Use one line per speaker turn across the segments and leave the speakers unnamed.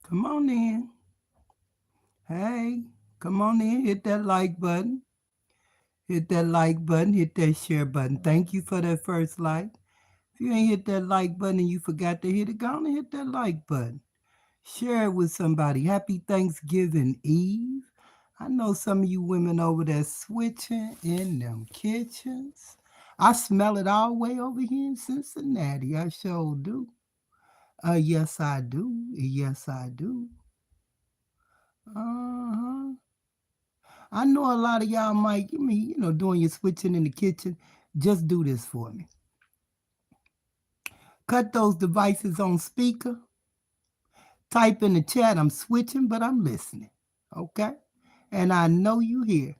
Come on in. Hey, come on in. Hit that like button. Hit that like button. Hit that share button. Thank you for that first like. If you ain't hit that like button and you forgot to hit it, go on and hit that like button. Share it with somebody. Happy Thanksgiving Eve. I know some of you women over there switching in them kitchens. I smell it all the way over here in Cincinnati. I sure do. Yes, I do. Yes, I do. Uh-huh. I know a lot of y'all might, doing your switching in the kitchen. Just do this for me. Cut those devices on speaker. Type in the chat, I'm switching, but I'm listening. Okay? And I know you here.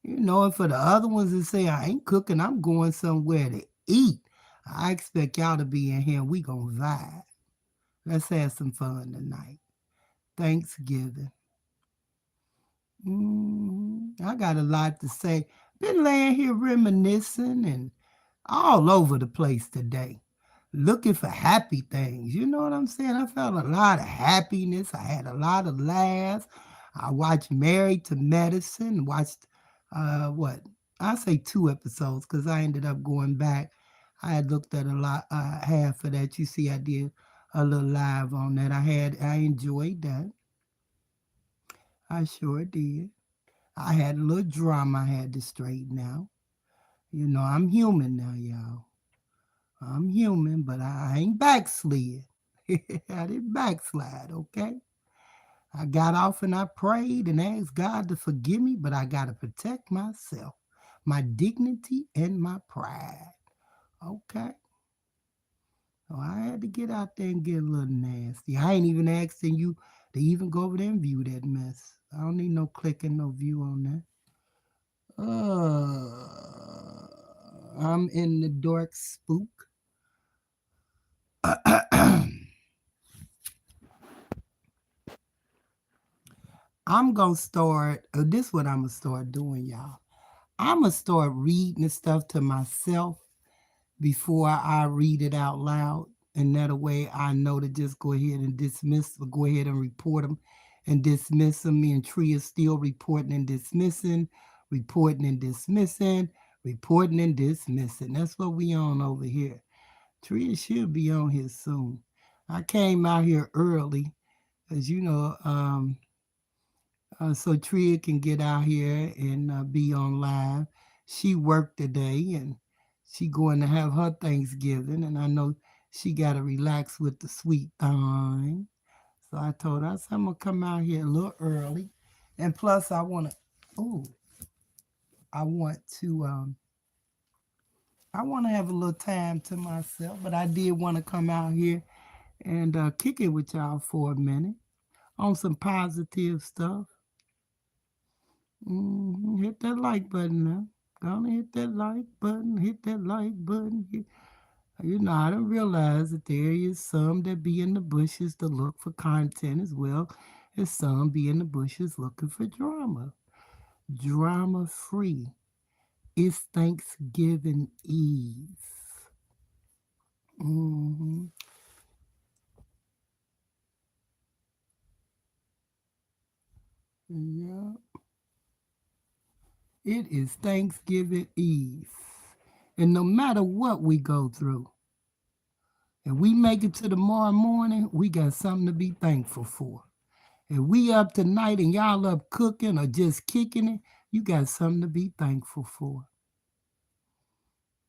And for the other ones that say, I ain't cooking, I'm going somewhere to eat. I expect y'all to be in here and we gonna vibe. Let's have some fun tonight. Thanksgiving. I got a lot to say. Been laying here reminiscing and all over the place today, looking for happy things. You know what I'm saying? I felt a lot of happiness. I had a lot of laughs. I watched Married to Medicine, watched, what? I say 2 episodes because I ended up going back. I had looked at a lot, half of that. You see, I did a little live on that. I enjoyed that. I sure did. I had a little drama I had to straighten out. I'm human now, y'all. I'm human, but I ain't backslid. I didn't backslide, okay? I got off and I prayed and asked God to forgive me, but I got to protect myself, my dignity, and my pride, okay? So I had to get out there and get a little nasty. I ain't even asking you to even go over there and view that mess. I don't need no click and no view on that. I'm in the dark spook. I'm gonna start. This is what I'm gonna start doing, y'all. I'm gonna start reading the stuff to myself before I read it out loud, and that way I know to just go ahead and dismiss, or go ahead and report them and dismiss them. Me and Tree is still reporting and dismissing, reporting and dismissing, reporting and dismissing. That's what we on over here. Tria should be on here soon. I came out here early, as you know, so Tria can get out here and be on live. She worked today and she going to have her Thanksgiving, and I know she got to relax with the sweet thing. So I told her, I said, I'm gonna come out here a little early, and plus oh, I want to, I want to have a little time to myself, but I did want to come out here and kick it with y'all for a minute on some positive stuff. Hit that like button now. Gonna hit that like button. Hit that like button. I don't realize that there is some that be in the bushes to look for content as well as some be in the bushes looking for drama. Drama free. It's Thanksgiving Eve. hmm Yeah. It is Thanksgiving Eve. And no matter what we go through, if we make it to tomorrow morning, we got something to be thankful for. If we up tonight and y'all up cooking or just kicking it, you got something to be thankful for.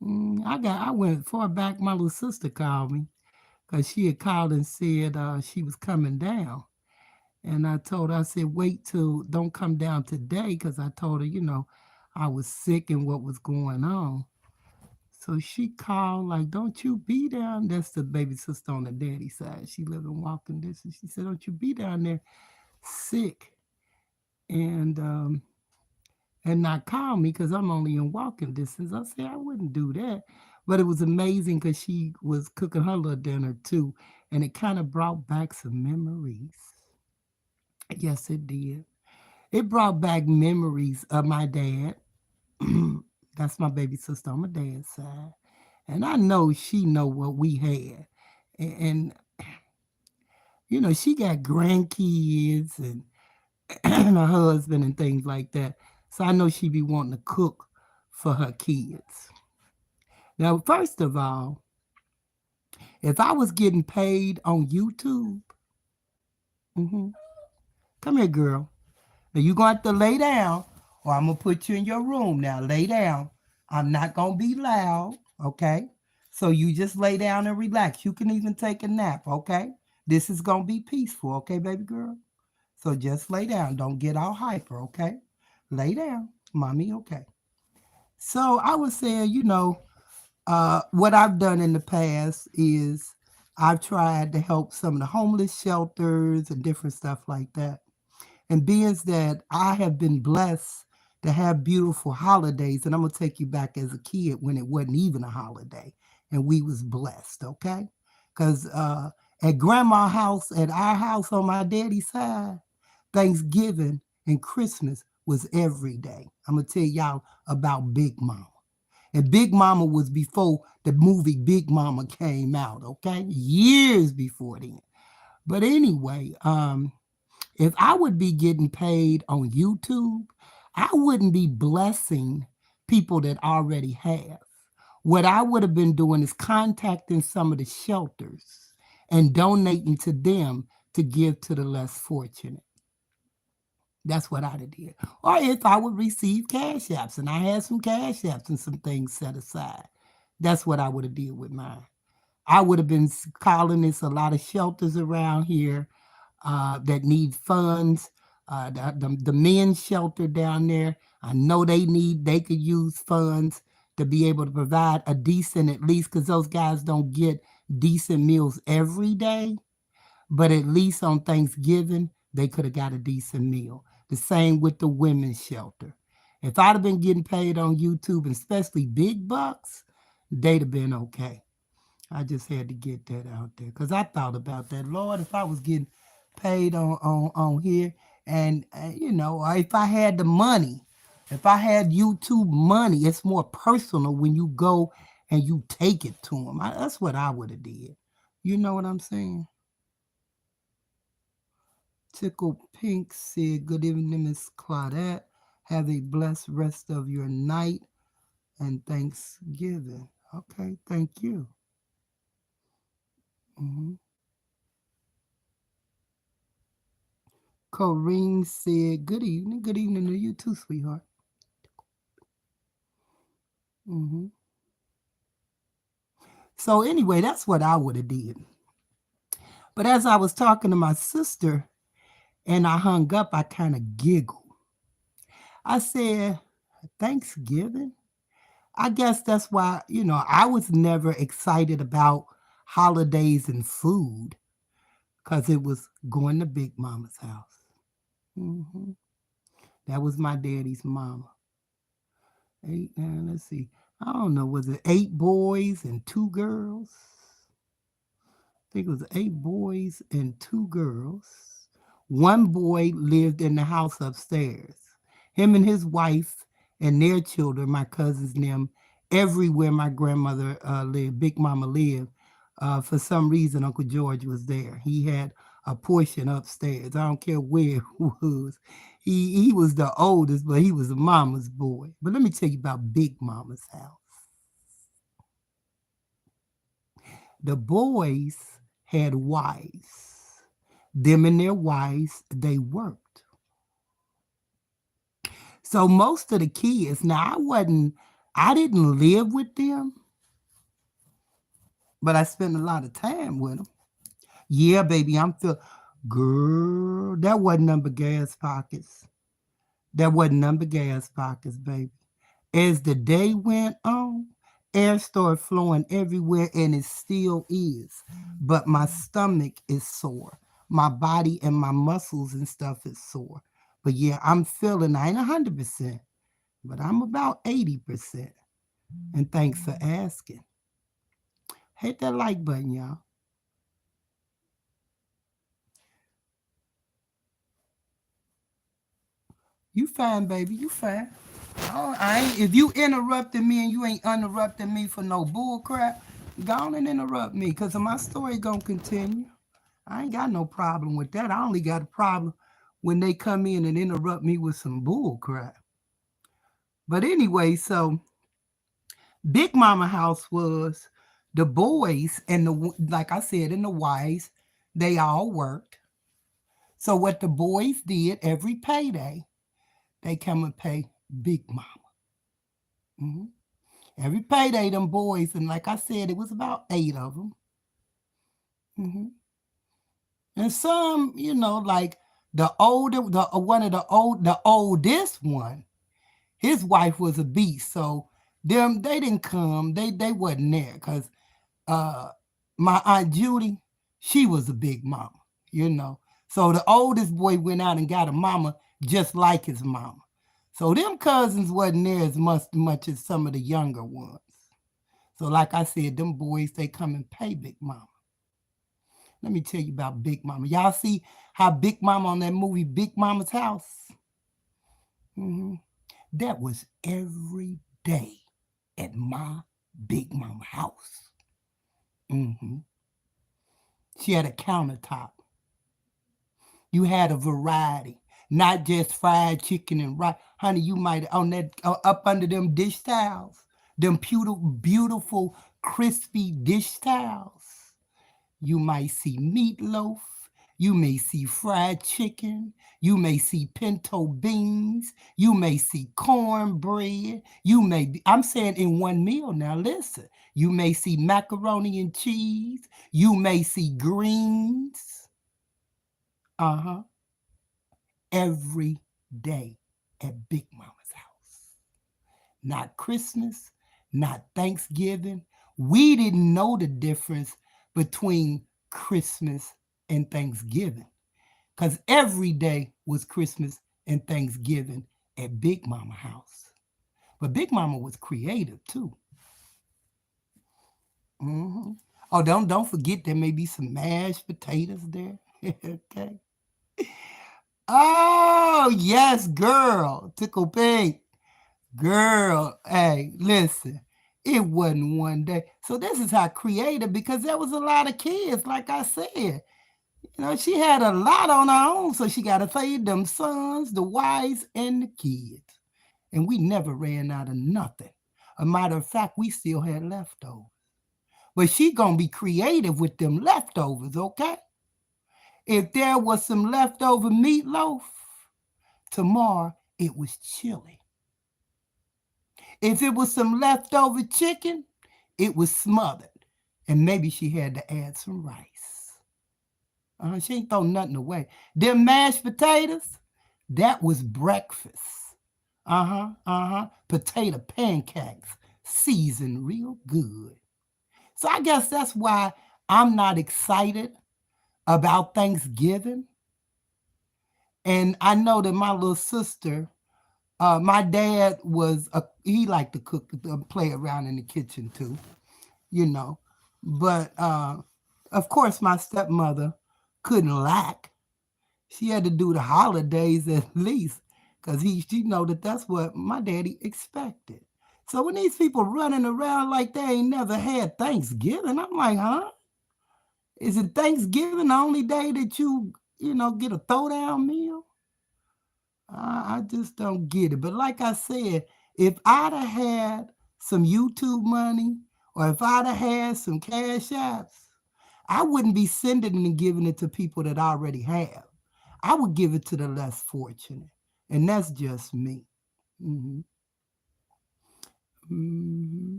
I went far back. My little sister called me because she had called and said she was coming down. And I told her, I said, wait till, don't come down today because I told her, I was sick and what was going on. So she called, like, don't you be down. That's the baby sister on the daddy side. She lived in walking distance. She said, don't you be down there sick and not call me because I'm only in walking distance. I said, I wouldn't do that. But it was amazing because she was cooking her little dinner too. And it kind of brought back some memories. Yes, it did. It brought back memories of my dad. That's my baby sister on my dad's side. And I know she know what we had. And she got grandkids and her husband and things like that. So I know she be wanting to cook for her kids. Now, first of all, if I was getting paid on YouTube, mhm, come here, girl. Now you going to have to lay down, or I'm gonna put you in your room. Now lay down. I'm not gonna be loud, okay? So you just lay down and relax. You can even take a nap, okay? This is gonna be peaceful, okay, baby girl? So just lay down. Don't get all hyper, okay? Lay down, mommy, okay? So I was saying, what I've done in the past is I've tried to help some of the homeless shelters and different stuff like that. And being that I have been blessed to have beautiful holidays, and I'm gonna take you back as a kid when it wasn't even a holiday, and we was blessed, okay? Because at grandma's house, at our house on my daddy's side, Thanksgiving and Christmas was every day. I'm gonna tell y'all about Big Mama. And Big Mama was before the movie Big Mama came out, okay? Years before then. But anyway, if I would be getting paid on YouTube, I wouldn't be blessing people that already have. What I would have been doing is contacting some of the shelters and donating to them to give to the less fortunate. That's what I'd have did. Or if I would receive cash apps and I had some cash apps and some things set aside, that's what I would have did with mine. I would have been calling this a lot of shelters around here that need funds. The men's shelter down there, I know they could use funds to be able to provide a decent, at least because those guys don't get decent meals every day, but at least on Thanksgiving, they could have got a decent meal. The same with the women's shelter. If I'd have been getting paid on YouTube, and especially big bucks, they'd have been okay. I just had to get that out there because I thought about that. Lord, if I was getting paid on here, and or if I had the money, if I had YouTube money, it's more personal when you go and you take it to them. That's what I would have did. You know what I'm saying? Tickle Pink said, "Good evening, Miss Claudette. Have a blessed rest of your night and Thanksgiving." Okay, thank you. hmm Corrine said, "Good evening. Good evening to you too, sweetheart." hmm So anyway, that's what I would have did. But as I was talking to my sister and I hung up, I kind of giggled. I said, "Thanksgiving? I guess that's why, I was never excited about holidays and food because it was going to Big Mama's house. hmm That was my daddy's mama. Eight, nine, let's see. I don't know, was it 8 boys and 2 girls? I think it was 8 boys and 2 girls. One boy lived in the house upstairs. Him and his wife and their children, my cousins and them, everywhere my grandmother lived, Big Mama lived. For some reason, Uncle George was there. He had a portion upstairs. I don't care where it was. He was the oldest, but he was a mama's boy. But let me tell you about Big Mama's house. The boys had wives. Them and their wives, they worked. So most of the kids, now I didn't live with them, but I spent a lot of time with them. Yeah, baby, girl, that wasn't number gas pockets. That wasn't number gas pockets, baby. As the day went on, air started flowing everywhere, and it still is. But my stomach is sore. My body and my muscles and stuff is sore. But yeah, I'm feeling, I ain't 100%, but I'm about 80%. And thanks for asking. Hit that like button, y'all. You fine, baby. You fine. Oh, I ain't, if you interrupted me and you ain't interrupting me for no bull crap, go on and interrupt me because my story gonna continue. I ain't got no problem with that. I only got a problem when they come in and interrupt me with some bull crap. But anyway, so Big Mama house was the boys and like I said, and the wives, they all worked. So what the boys did every payday, they come and pay Big Mama. hmm Every payday, them boys, and like I said, it was about 8 of them. hmm And some, like the one of the oldest one, his wife was a beast. So them they didn't come. They wasn't there because uh my Aunt Judy, she was a big mama, you know. So the oldest boy went out and got a mama just like his mama. So them cousins wasn't there as much as some of the younger ones. So like I said, them boys they come and pay Big Mama. Let me tell you about Big Mama. Y'all see how Big Mama on that movie Big Mama's House? hmm That was every day at my Big Mama house. hmm She had a countertop. You had a variety, not just fried chicken and rice. Honey, you might on that up under them dish towels, them beautiful, crispy dish towels. You might see meatloaf. You may see fried chicken. You may see pinto beans. You may see cornbread. I'm saying in one meal now, listen. You may see macaroni and cheese. You may see greens. Uh huh. Every day at Big Mama's house. Not Christmas, not Thanksgiving. We didn't know the difference between Christmas and Thanksgiving because every day was Christmas and Thanksgiving at Big Mama house. But Big Mama was creative too. hmm Oh, don't forget there may be some mashed potatoes there. Okay. Oh yes, girl, tickle pink. Girl, hey, listen, it wasn't one day. So this is how creative, because there was a lot of kids, like I said. She had a lot on her own, so she got to feed them sons, the wives, and the kids. And we never ran out of nothing. A matter of fact, we still had leftovers. But she gonna be creative with them leftovers, okay? If there was some leftover meatloaf, tomorrow it was chili. If it was some leftover chicken, it was smothered. And maybe she had to add some rice. She ain't throw nothing away. Them mashed potatoes, that was breakfast. Potato pancakes, seasoned real good. So I guess that's why I'm not excited about Thanksgiving. And I know that my little sister, my dad he liked to cook, play around in the kitchen too, you know. But of course, my stepmother couldn't lack. She had to do the holidays at least, because she know that that's what my daddy expected. So when these people running around like they ain't never had Thanksgiving, I'm like, huh? Is it Thanksgiving the only day that you get a throwdown meal? I just don't get it. But like I said, if I'd have had some YouTube money or if I'd have had some cash apps, I wouldn't be sending and giving it to people that I already have. I would give it to the less fortunate. And that's just me. hmm hmm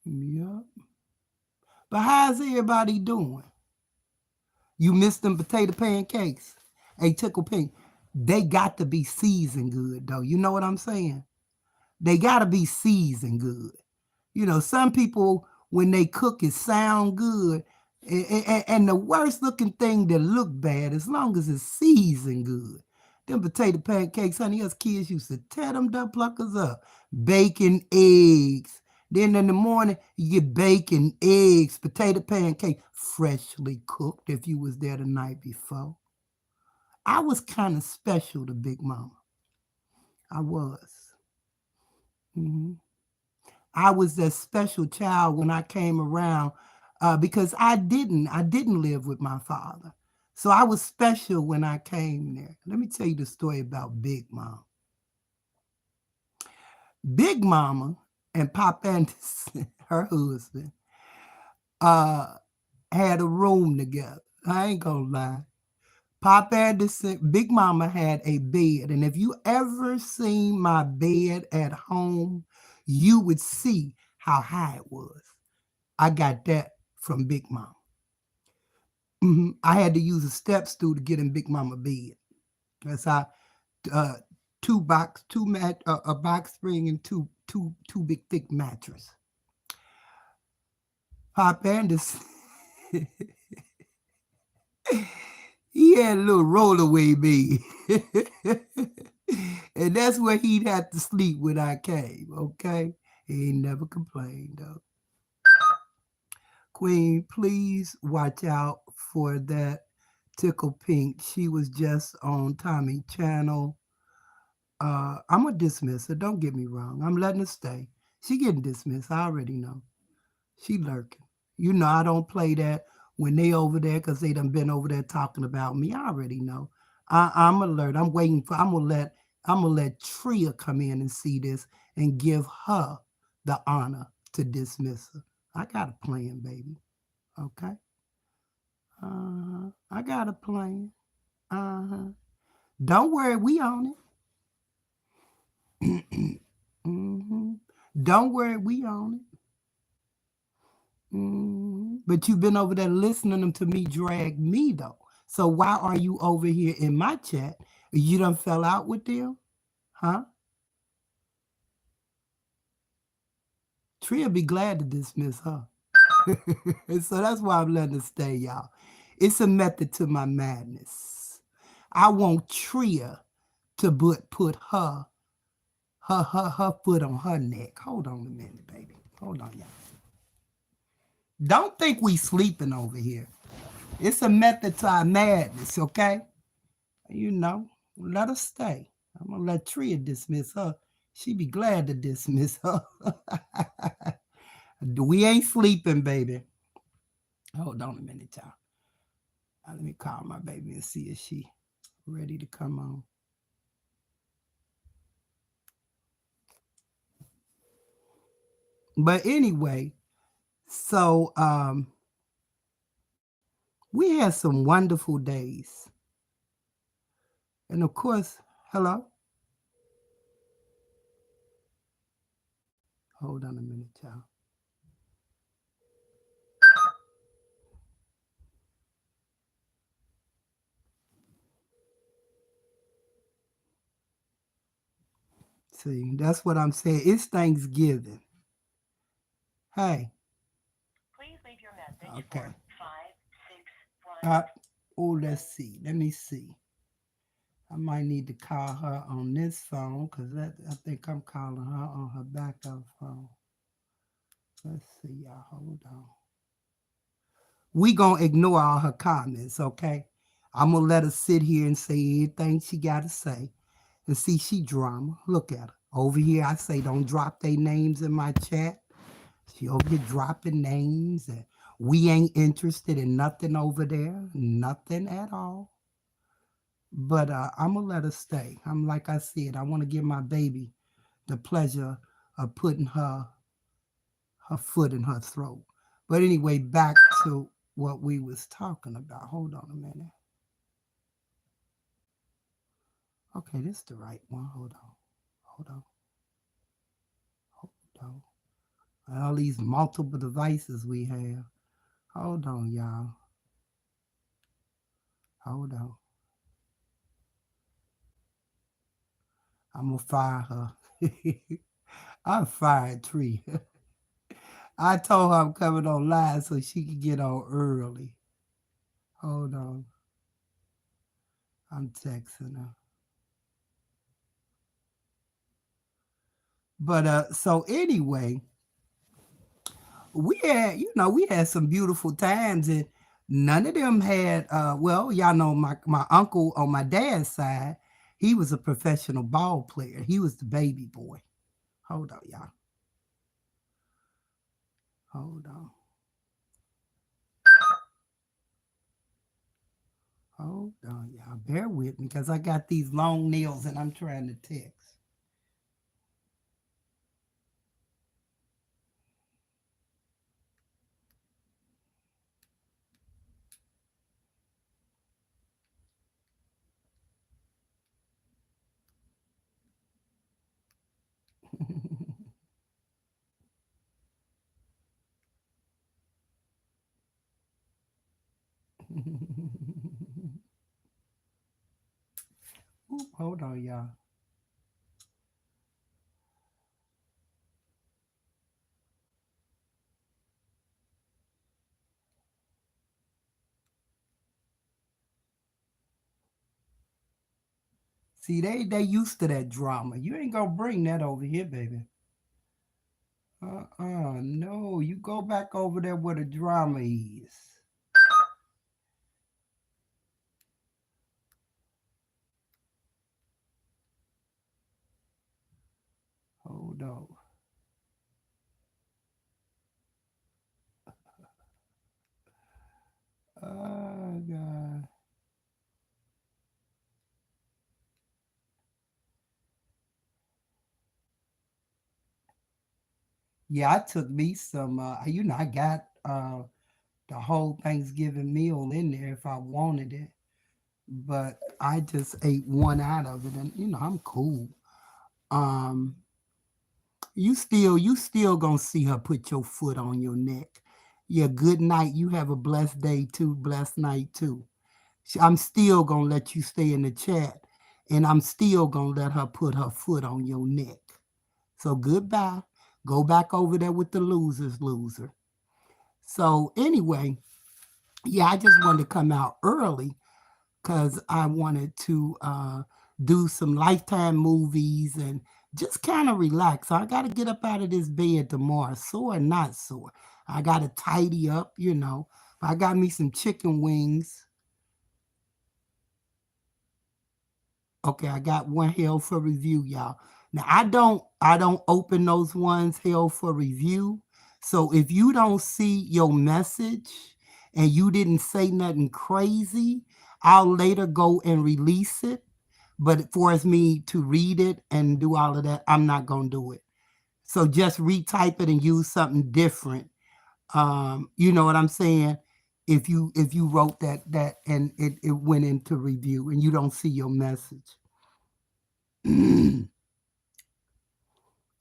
Yep. But how's everybody doing? You missed them potato pancakes. Hey, Tickle Pink, they got to be seasoned good, though. You know what I'm saying? They got to be seasoned good. Some people, when they cook it, sound good. And the worst looking thing that look bad, as long as it's seasoned good. Them potato pancakes, honey, us kids used to tear them dumb pluckers up. Bacon, eggs. Then in the morning, you get bacon, eggs, potato pancake, freshly cooked if you was there the night before. I was kind of special to Big Mama. I was. hmm I was that special child when I came around. because I didn't live with my father. So I was special when I came there. Let me tell you the story about Big Mom. Big Mama and Pop Anderson, her husband, uh, had a room together. I ain't gonna lie. Pop Anderson, Big Mama had a bed, and if you ever seen my bed at home, you would see how high it was. I got that from Big Mama. I had to use a step stool to get in Big Mama bed. That's how uh, a box spring and two big thick mattress. Pop Anderson, he had a little rollaway bed. And that's where he'd have to sleep when I came, okay? He ain't never complained though. Queen, please watch out for that Tickle Pink. She was just on Tommy Channel. I'm gonna dismiss her. Don't get me wrong. I'm letting her stay. She getting dismissed. I already know. She lurking. You know I don't play that when they over there because they done been over there talking about me. I already know. I'm alert. I'm waiting for. I'm gonna let Tria come in and see this and give her the honor to dismiss her. I got a plan, baby. Okay. I got a plan. Uh-huh. Don't worry, we on it. hmm Don't worry, we on it. But you've been over there listening to me drag me though. So why are you over here in my chat? You done fell out with them? Huh? Tria be glad to dismiss her. So that's why I'm letting her stay, y'all. It's a method to my madness. I want Tria to put her foot on her neck. Hold on a minute, baby. Hold on, y'all. Don't think we sleeping over here. It's a method to our madness, okay? You know, let her stay. I'm gonna let Tria dismiss her. She be glad to dismiss her. We ain't sleeping, baby. Hold on a minute, y'all. Let me call my baby and see if she ready to come on. But anyway, so we had some wonderful days. And of course, hello? Hold on a minute, y'all. See, that's what I'm saying. It's Thanksgiving. Hey. Please leave your message. Okay. For 561. Let's see. Let me see. I might need to call her on this phone because I think I'm calling her on her backup phone. Let's see, y'all. Hold on. We gonna ignore all her comments, okay? I'm gonna let her sit here and say anything she gotta say. And see, she drama. Look at her. Over here, I say don't drop their names in my chat. She over here dropping names and we ain't interested in nothing over there. Nothing at all. But I'm gonna let her stay. I'm like I said, I want to give my baby the pleasure of putting her foot in her throat. But anyway, back to what we was talking about. Hold on a minute. Okay, this is the right one. Hold on. Hold on. Hold on. All these multiple devices we have. Hold on, y'all. Hold on. I'm gonna fire her. I fired Tree. I told her I'm coming on live so she could get on early. Hold on. I'm texting her. But so anyway, we had some beautiful times and none of them had well, y'all know my uncle on my dad's side, he was a professional ball player. He was the baby boy. Hold on, y'all. Hold on. Hold on, y'all. Bear with me because I got these long nails and I'm trying to text. Ooh, hold on, y'all. See, they used to that drama. You ain't gonna bring that over here, baby. No. You go back over there where the drama is. Hold on. Oh God. Yeah, I took me some I got the whole Thanksgiving meal in there if I wanted it. But I just ate one out of it and I'm cool. Um you still gonna see her put your foot on your neck. Yeah, good night. You have a blessed day too, blessed night too. I'm still gonna let you stay in the chat and I'm still gonna let her put her foot on your neck. So goodbye. Go back over there with the losers, loser. So anyway, yeah, I just wanted to come out early because I wanted to do some Lifetime movies and just kind of relax. So I got to get up out of this bed tomorrow, sore or not sore. I got to tidy up. I got me some chicken wings. Okay, I got one held for review, y'all. Now I don't open those ones held for review. So if you don't see your message and you didn't say nothing crazy, I'll later go and release it. But for us me to read it and do all of that, I'm not gonna do it. So just retype it and use something different. You know what I'm saying? If you wrote that and it went into review and you don't see your message.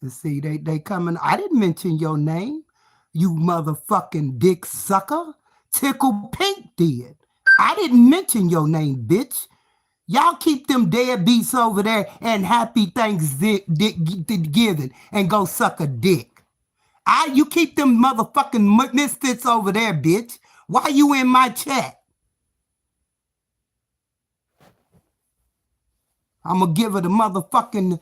And see, they coming. I didn't mention your name, you motherfucking dick sucker. Tickle Pink did. I didn't mention your name, bitch. Y'all keep them deadbeats over there and happy Thanksgiving and go suck a dick. You keep them motherfucking misfits over there, bitch. Why you in my chat? I'm gonna give her the motherfucking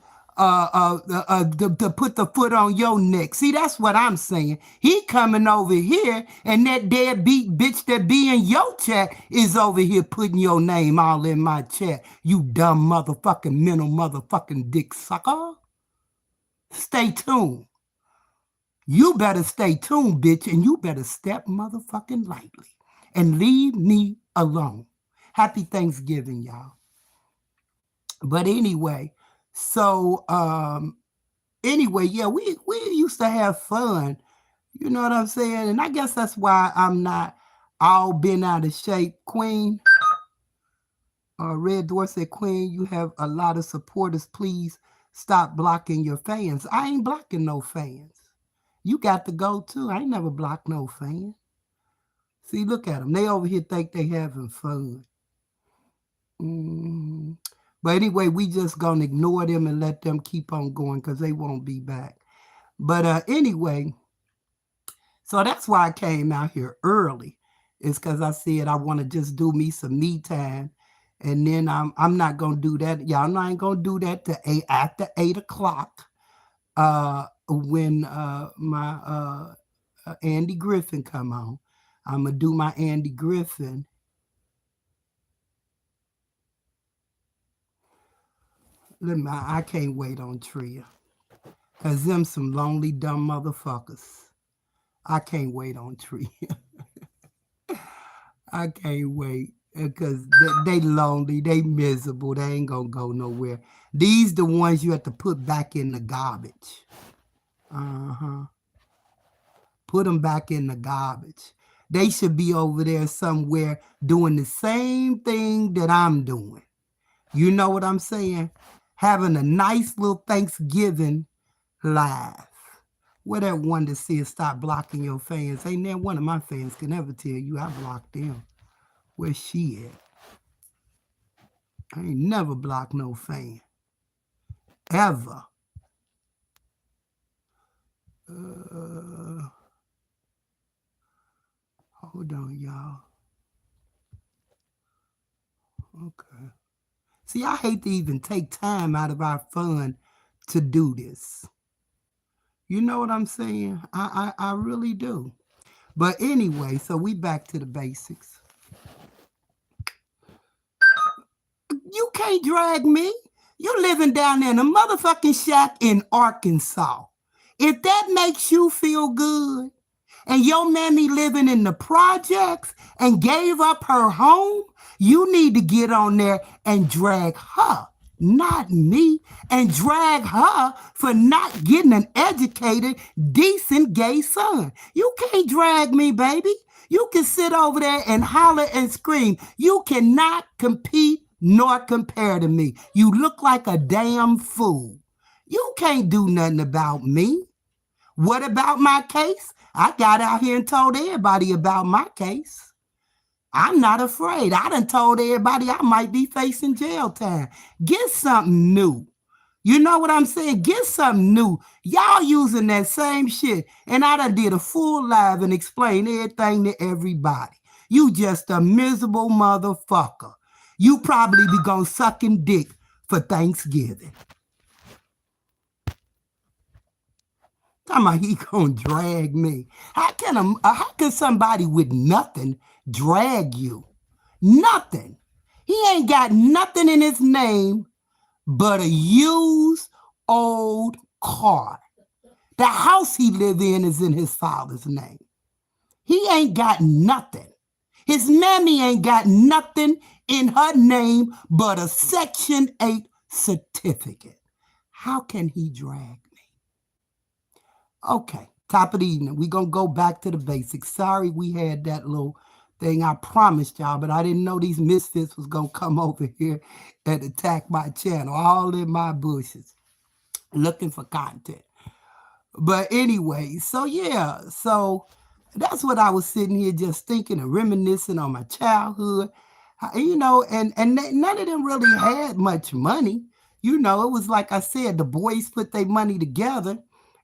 to put the foot on your neck. See, that's what I'm saying. He coming over here, and that deadbeat bitch that be in your chat is over here putting your name all in my chat. You dumb motherfucking mental motherfucking dick sucker. Stay tuned. You better stay tuned, bitch, and you better step motherfucking lightly and leave me alone. Happy Thanksgiving, y'all. But anyway, yeah, we used to have fun. You know what I'm saying? And I guess that's why I'm not all been out of shape. Queen, Red Dwarf said, Queen, you have a lot of supporters. Please stop blocking your fans. I ain't blocking no fans. You got to go too. I ain't never blocked no fan. See, look at them. They over here think they having fun. Mm. But anyway, we just gonna ignore them and let them keep on going because they won't be back. But anyway, so that's why I came out here early. It's because I said I want to just do me some me time. And then I'm not gonna do that. Y'all know I ain't gonna do that to after 8 o'clock. When my Andy Griffin come on. I'm gonna do my Andy Griffin. I can't wait on Tria. Cause them some lonely dumb motherfuckers. I can't wait on Tria. I can't wait. because they lonely, they miserable, they ain't gonna go nowhere. These the ones you have to put back in the garbage. Uh-huh. Put them back in the garbage. They should be over there somewhere doing the same thing that I'm doing. You know what I'm saying? Having a nice little Thanksgiving live. Where that one that says stop blocking your fans? Ain't there one of my fans can ever tell you I blocked them. Where's she at? I ain't never blocked no fan. Ever. Hold on, y'all. Okay. See, I hate to even take time out of our fun to do this. You know what I'm saying? I really do. But anyway, so we back to the basics. You can't drag me. You living down there in a motherfucking shack in Arkansas. If that makes you feel good, and your mammy living in the projects and gave up her home, you need to get on there and drag her, not me, and drag her for not getting an educated, decent gay son. You can't drag me, baby. You can sit over there and holler and scream. You cannot compete nor compare to me. You look like a damn fool. You can't do nothing about me. What about my case? I got out here and told everybody about my case. I'm not afraid. I done told everybody I might be facing jail time. Get something new. You know what I'm saying? Get something new. Y'all using that same shit. And I done did a full live and explained everything to everybody. You just a miserable motherfucker. You probably be gonna sucking dick for Thanksgiving. Talking about he gonna drag me. How can somebody with nothing drag you? Nothing. He ain't got nothing in his name but a used old car. The house he live in is in his father's name. He ain't got nothing. His mammy ain't got nothing in her name but a Section 8 certificate. How can he drag? Okay, top of the evening. We're going to go back to the basics. Sorry we had that little thing I promised y'all, but I didn't know these misfits was going to come over here and attack my channel, all in my bushes, looking for content. But anyway, so yeah, so that's what I was sitting here just thinking and reminiscing on my childhood, you know, and none of them really had much money. You know, it was like I said, the boys put their money together.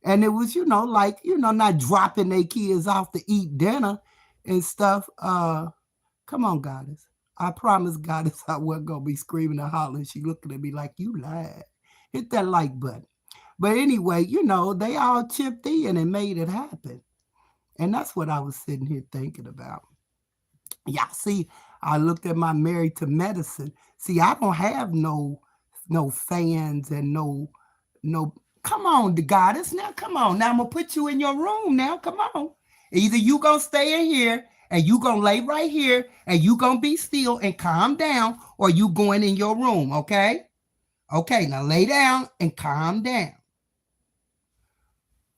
And it was, like, not dropping their kids off to eat dinner and stuff. Come on, Goddess. I promise, Goddess, I wasn't going to be screaming and hollering. She looking at me like, you lied. Hit that like button. But anyway, they all chipped in and made it happen. And that's what I was sitting here thinking about. Yeah, see, I looked at my Married to Medicine. See, I don't have no fans and no. Come on, the Goddess. Now, come on. Now, I'm going to put you in your room now. Come on. Either you going to stay in here and you going to lay right here and you going to be still and calm down, or you going in your room, okay? Okay, now lay down and calm down.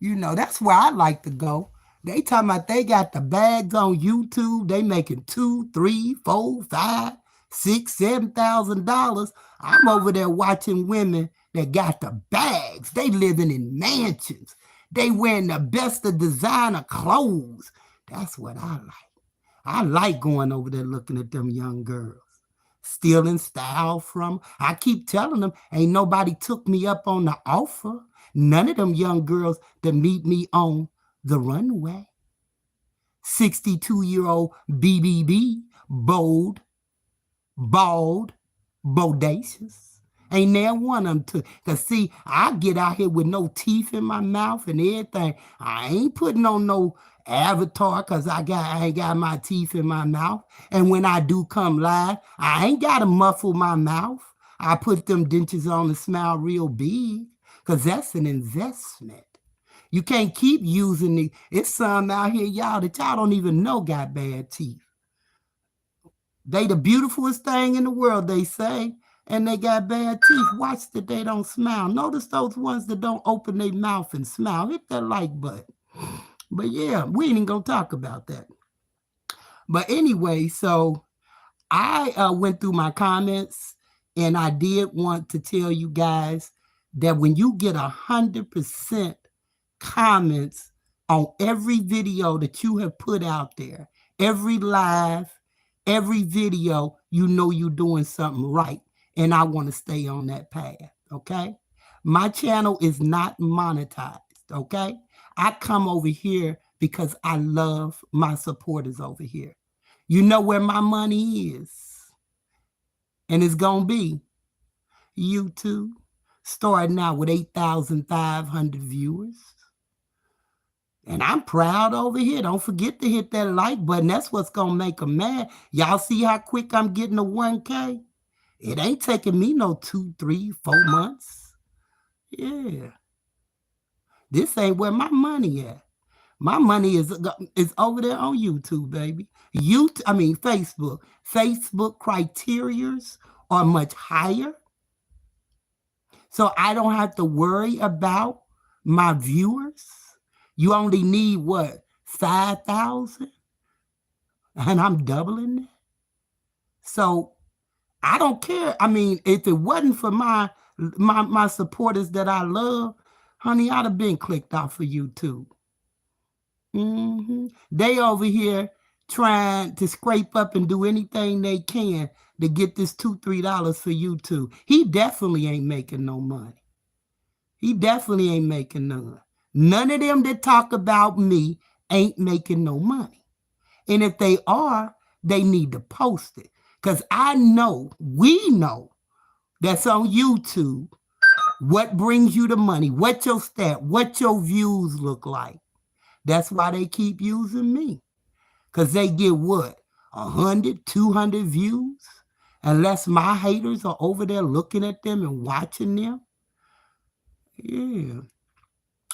That's where I like to go. They talking about they got the bags on YouTube. They making $2, $3, $4, $5, $6, $7,000. I'm over there watching women that got the bags. They living in mansions. They wearing the best of designer clothes. That's what I like. I like going over there looking at them young girls. Stealing style from. I keep telling them, ain't nobody took me up on the offer. None of them young girls that meet me on the runway. 62-year-old BBB, bold, bald, bodacious. Ain't there one of them to, because see, I get out here with no teeth in my mouth and everything. I ain't putting on no avatar because I ain't got my teeth in my mouth. And when I do come live, I ain't got to muffle my mouth. I put them dentures on and smile real big because that's an investment. You can't keep using it. It's some out here, y'all, that y'all don't even know got bad teeth. They the beautifulest thing in the world, they say, and they got bad teeth. Watch that they don't smile. Notice those ones that don't open their mouth and smile. Hit that like button. But yeah, we ain't even gonna talk about that. But anyway, so I went through my comments, and I did want to tell you guys that when you get 100% comments on every video that you have put out there, every live, every video, you know you're doing something right. And I want to stay on that path. Okay. My channel is not monetized. Okay. I come over here because I love my supporters over here. You know where my money is. And it's going to be YouTube, starting out with 8,500 viewers. And I'm proud over here. Don't forget to hit that like button. That's what's going to make them mad. Y'all see how quick I'm getting to 1K? It ain't taking me no 2, 3, 4 months. Yeah. This ain't where my money at. My money is over there on YouTube, baby. Facebook. Facebook criterias are much higher. So I don't have to worry about my viewers. You only need what? 5,000? And I'm doubling it. So I don't care. I mean, if it wasn't for my supporters that I love, honey, I'd have been clicked off of YouTube. They over here trying to scrape up and do anything they can to get this $2, $3 for YouTube. He definitely ain't making no money. He definitely ain't making none. None of them that talk about me ain't making no money. And if they are, they need to post it. Because we know that's on YouTube what brings you the money, what your stat, what your views look like. That's why they keep using me. Because they get what? 100, 200 views? Unless my haters are over there looking at them and watching them. Yeah.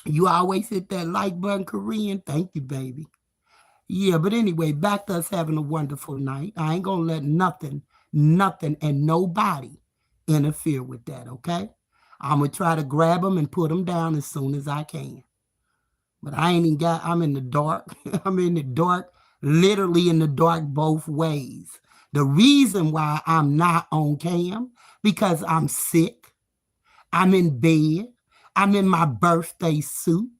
You always hit that like button, Korean. Thank you, baby. Yeah, but anyway, back to us having a wonderful night. I ain't going to let nothing, and nobody interfere with that, okay? I'm going to try to grab them and put them down as soon as I can. But I'm in the dark. I'm in the dark, literally in the dark both ways. The reason why I'm not on cam, because I'm sick. I'm in bed. I'm in my birthday suit.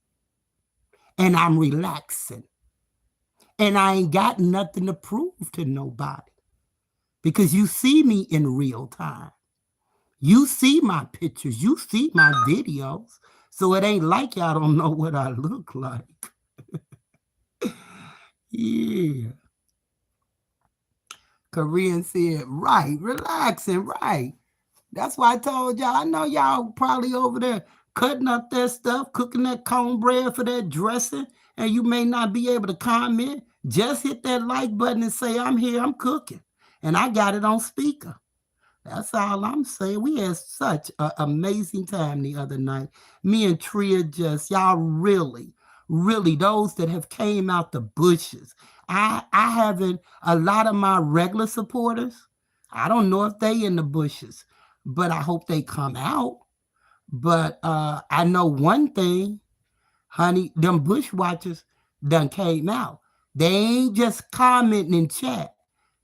And I'm relaxing. And I ain't got nothing to prove to nobody. Because you see me in real time. You see my pictures. You see my videos. So it ain't like y'all don't know what I look like. Yeah. Korean said, right, relaxing, right. That's why I told y'all. I know y'all probably over there cutting up that stuff, cooking that cornbread for that dressing, and you may not be able to comment. Just hit that like button and say, I'm here, I'm cooking. And I got it on speaker. That's all I'm saying. We had such an amazing time the other night. Me and Tria y'all really, those that have came out the bushes. I haven't, a lot of my regular supporters, I don't know if they in the bushes, but I hope they come out. But I know one thing, honey, them bushwatchers done came out. They ain't just commenting in chat.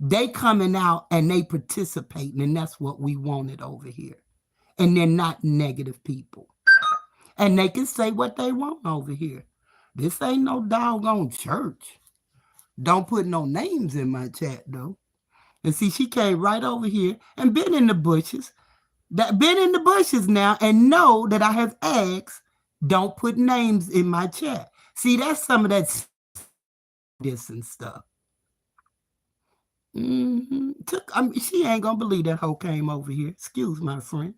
They coming out and they participating, and that's what we wanted over here. And they're not negative people. And they can say what they want over here. This ain't no doggone church. Don't put no names in my chat, though. And see, she came right over here and been in the bushes. Been in the bushes now and know that I have asked, don't put names in my chat. See, that's some of that this and stuff. She ain't gonna believe that hoe came over here. Excuse my French.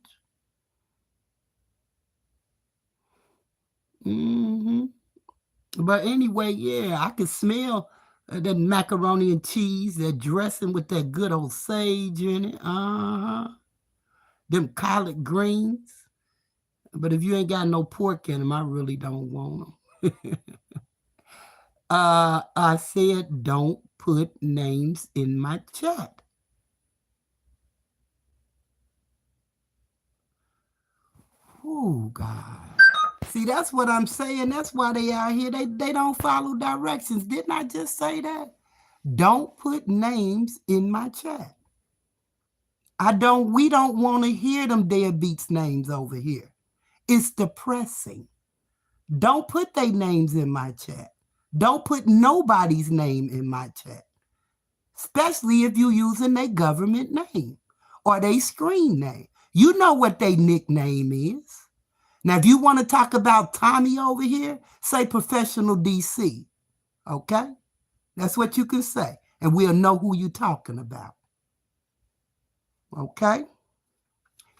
But anyway, yeah, I can smell that macaroni and cheese, that dressing with that good old sage in it. Them collard greens. But if you ain't got no pork in them, I really don't want them. I said don't put names in my chat. Oh, God. See, that's what I'm saying. That's why they out here. They don't follow directions. Didn't I just say that? Don't put names in my chat. We don't want to hear them deadbeats names over here. It's depressing. Don't put their names in my chat. Don't put nobody's name in my chat. Especially if you're using their government name or their screen name. You know what their nickname is. Now, if you want to talk about Tommy over here, say Professional DC. Okay? That's what you can say. And we'll know who you're talking about. Okay?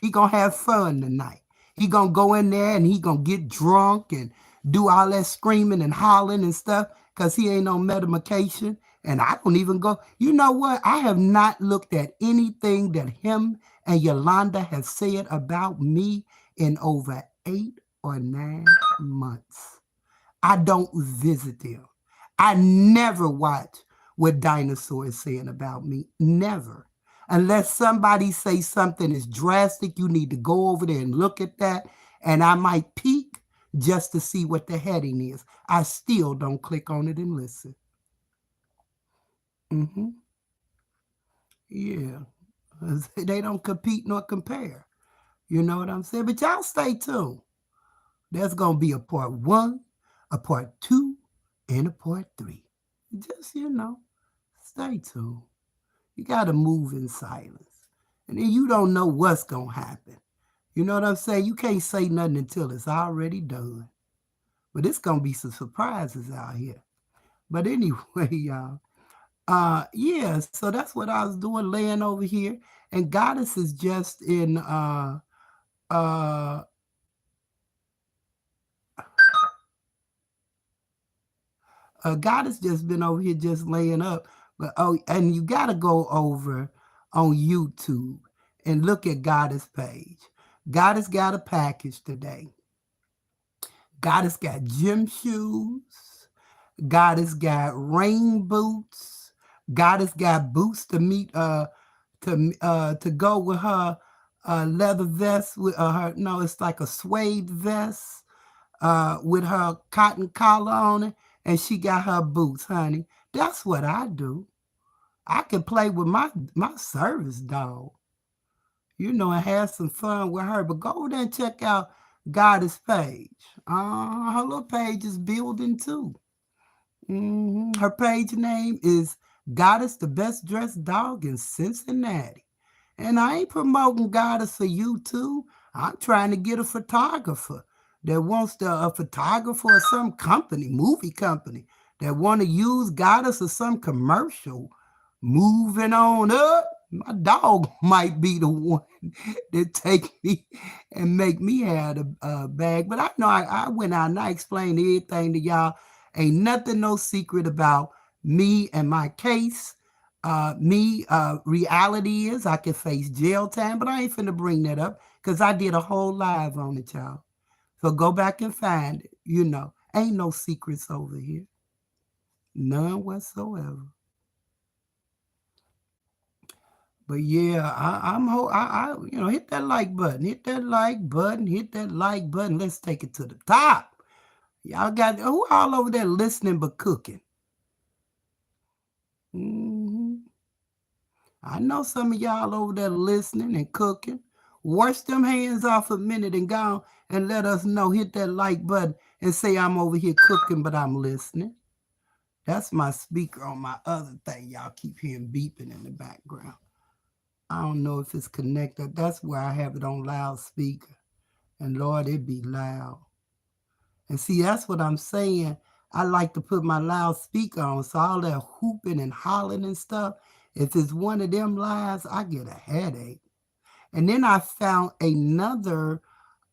He going to have fun tonight. He going to go in there and he going to get drunk and do all that screaming and hollering and stuff because he ain't on medication. And I don't even go. You know what? I have not looked at anything that him and Yolanda have said about me in over 8 or 9 months. I don't visit them. I never watch what Dinosaur is saying about me. Never. Unless somebody say something is drastic, you need to go over there and look at that. And I might peek just to see what the heading is. I still don't click on it and listen. Yeah. They don't compete nor compare. You know what I'm saying? But y'all stay tuned. There's going to be a part 1, a part 2, and a part 3. Just, stay tuned. You got to move in silence. And then you don't know what's going to happen. You know what I'm saying? You can't say nothing until it's already done. But it's going to be some surprises out here. But anyway, y'all. Yeah, so that's what I was doing, laying over here. And Goddess is just in Goddess just been over here just laying up. But and you gotta go over on YouTube and look at Goddess page. Goddess got a package today. Goddess got gym shoes. Goddess got rain boots. Goddess got boots to meet to go with her leather vest with her. No, it's like a suede vest with her cotton collar on it, and she got her boots, honey. That's what I do. I can play with my service dog, and have some fun with her. But go over there and check out Goddess page. Her little page is building too. Her page name is Goddess, the best dressed dog in Cincinnati. And I ain't promoting Goddess for YouTube. I'm trying to get a photographer that wants a photographer or some company, movie company, that want to use Goddess or some commercial. Moving on up, my dog might be the one that take me and make me have a bag. But I know I went out and I explained everything to y'all. Ain't nothing, no secret about me and my case. Reality is I could face jail time, but I ain't finna bring that up because I did a whole live on it, y'all. So go back and find it. Ain't no secrets over here. None whatsoever. But yeah, I hit that like button, hit that like button, hit that like button. Let's take it to the top. Y'all got who all over there listening but cooking? I know some of y'all over there listening and cooking. Wash them hands off a minute and go and let us know. Hit that like button and say I'm over here cooking, but I'm listening. That's my speaker on my other thing. Y'all keep hearing beeping in the background. I don't know if it's connected. That's where I have it on loudspeaker. And Lord, it be loud. And see, that's what I'm saying. I like to put my loudspeaker on. So all that hooping and hollering and stuff, if it's one of them lives, I get a headache. And then I found another,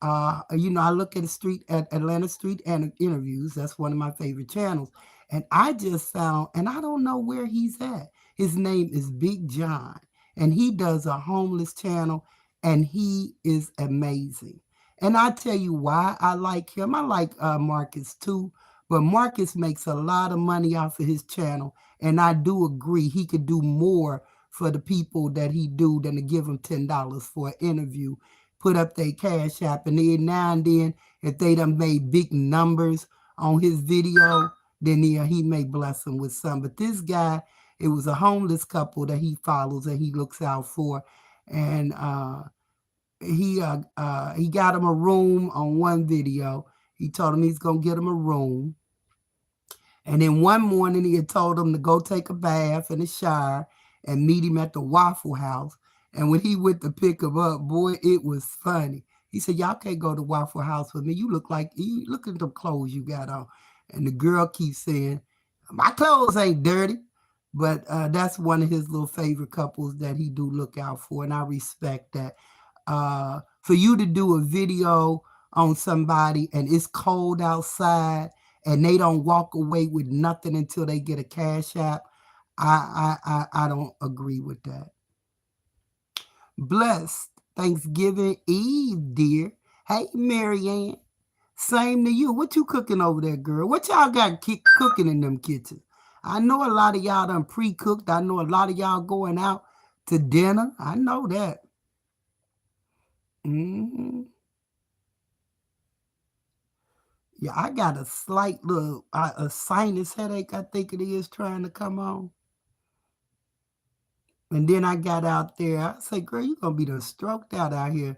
I look at Atlanta Street Interviews. That's one of my favorite channels. And I just found, and I don't know where he's at. His name is Big John. And he does a homeless channel, and he is amazing. And I tell you why I like him. I like Marcus too, but Marcus makes a lot of money off of his channel. And I do agree he could do more for the people that he do than to give them $10 for an interview put up their cash app, and then now and then, if they done made big numbers on his video, then he may bless them with some. But this guy, it was a homeless couple that he follows and he looks out for, and he got him a room on one video. He told him he's gonna get him a room. And then one morning he had told him to go take a bath and a shower and meet him at the Waffle House. And when he went to pick him up, boy, it was funny. He said, "Y'all can't go to Waffle House with me. You look at the clothes you got on." And the girl keeps saying, "My clothes ain't dirty." But that's one of his little favorite couples that he do look out for, and I respect that. For you to do a video on somebody and it's cold outside and they don't walk away with nothing until they get a cash app, I don't agree with that. Blessed Thanksgiving Eve, dear. Hey, Marianne. Same to you. What you cooking over there, girl? What y'all got cooking in them kitchens? I know a lot of y'all done pre-cooked. I know a lot of y'all going out to dinner. I know that. Mm-hmm. Yeah, I got a slight little a sinus headache, I think it is, trying to come on. And then I got out there. I say, girl, you gonna be done stroked out here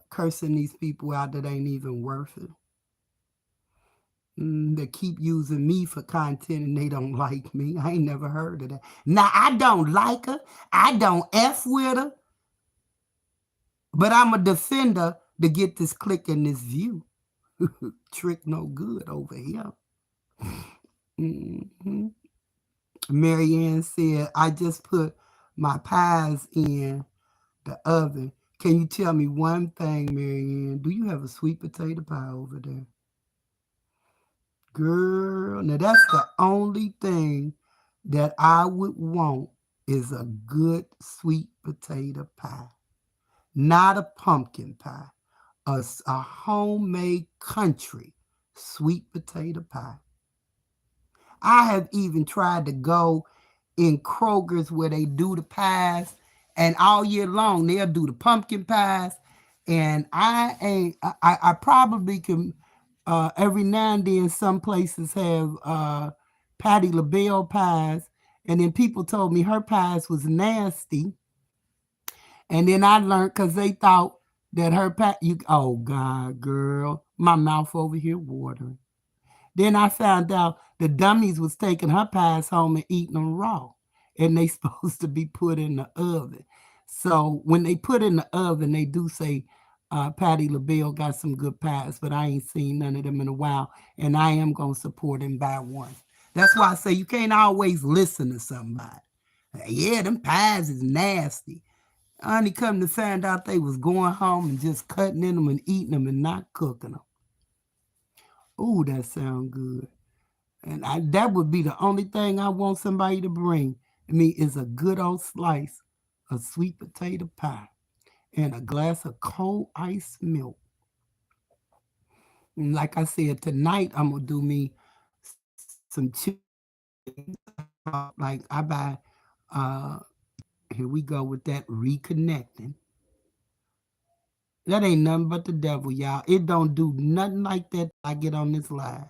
cursing these people out that ain't even worth it. They keep using me for content and they don't like me. I ain't never heard of that. Now, I don't like her. I don't F with her. But I'm a defender to get this click and this view. Trick no good over here. Mm-hmm. Marianne said, I just put my pies in the oven. Can you tell me one thing, Marianne? Do you have a sweet potato pie over there? Girl, now that's the only thing that I would want is a good sweet potato pie. Not a pumpkin pie. A homemade country sweet potato pie. I have even tried to go in Kroger's where they do the pies, and all year long they'll do the pumpkin pies. And I probably can, every now and then some places have Patti LaBelle pies, and then people told me her pies was nasty. And then I learned because they thought that her pie, oh God, girl, my mouth over here watering. Then I found out the dummies was taking her pies home and eating them raw. And they supposed to be put in the oven. So when they put in the oven, they do say Patti LaBelle got some good pies, but I ain't seen none of them in a while. And I am going to support and buy one. That's why I say you can't always listen to somebody. Yeah, them pies is nasty. I only come to find out they was going home and just cutting in them and eating them and not cooking them. Ooh, that sounds good. And that would be the only thing I want somebody to bring me is a good old slice of sweet potato pie and a glass of cold iced milk. And like I said, tonight I'm going to do me some chicken. Like I buy, here we go with that reconnecting. That ain't nothing but the devil, y'all. It don't do nothing like that I get on this live.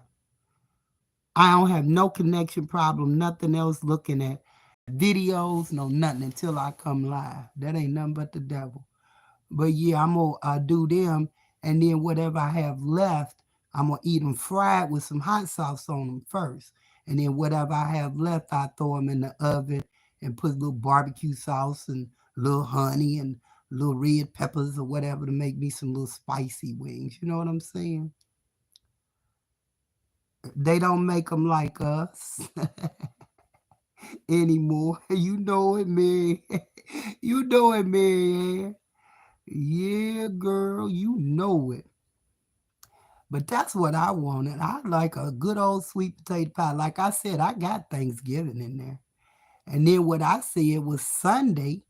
I don't have no connection problem, nothing else looking at videos, no nothing until I come live. That ain't nothing but the devil. But yeah, I'm going to do them, and then whatever I have left, I'm going to eat them fried with some hot sauce on them first. And then whatever I have left, I throw them in the oven and put a little barbecue sauce and a little honey and little red peppers or whatever to make me some little spicy wings. You know what I'm saying? They don't make them like us anymore. You know it, man. You know it, man. Yeah, girl, you know it. But that's what I wanted. I like a good old sweet potato pie. Like I said, I got Thanksgiving in there. And then what I said was Sunday,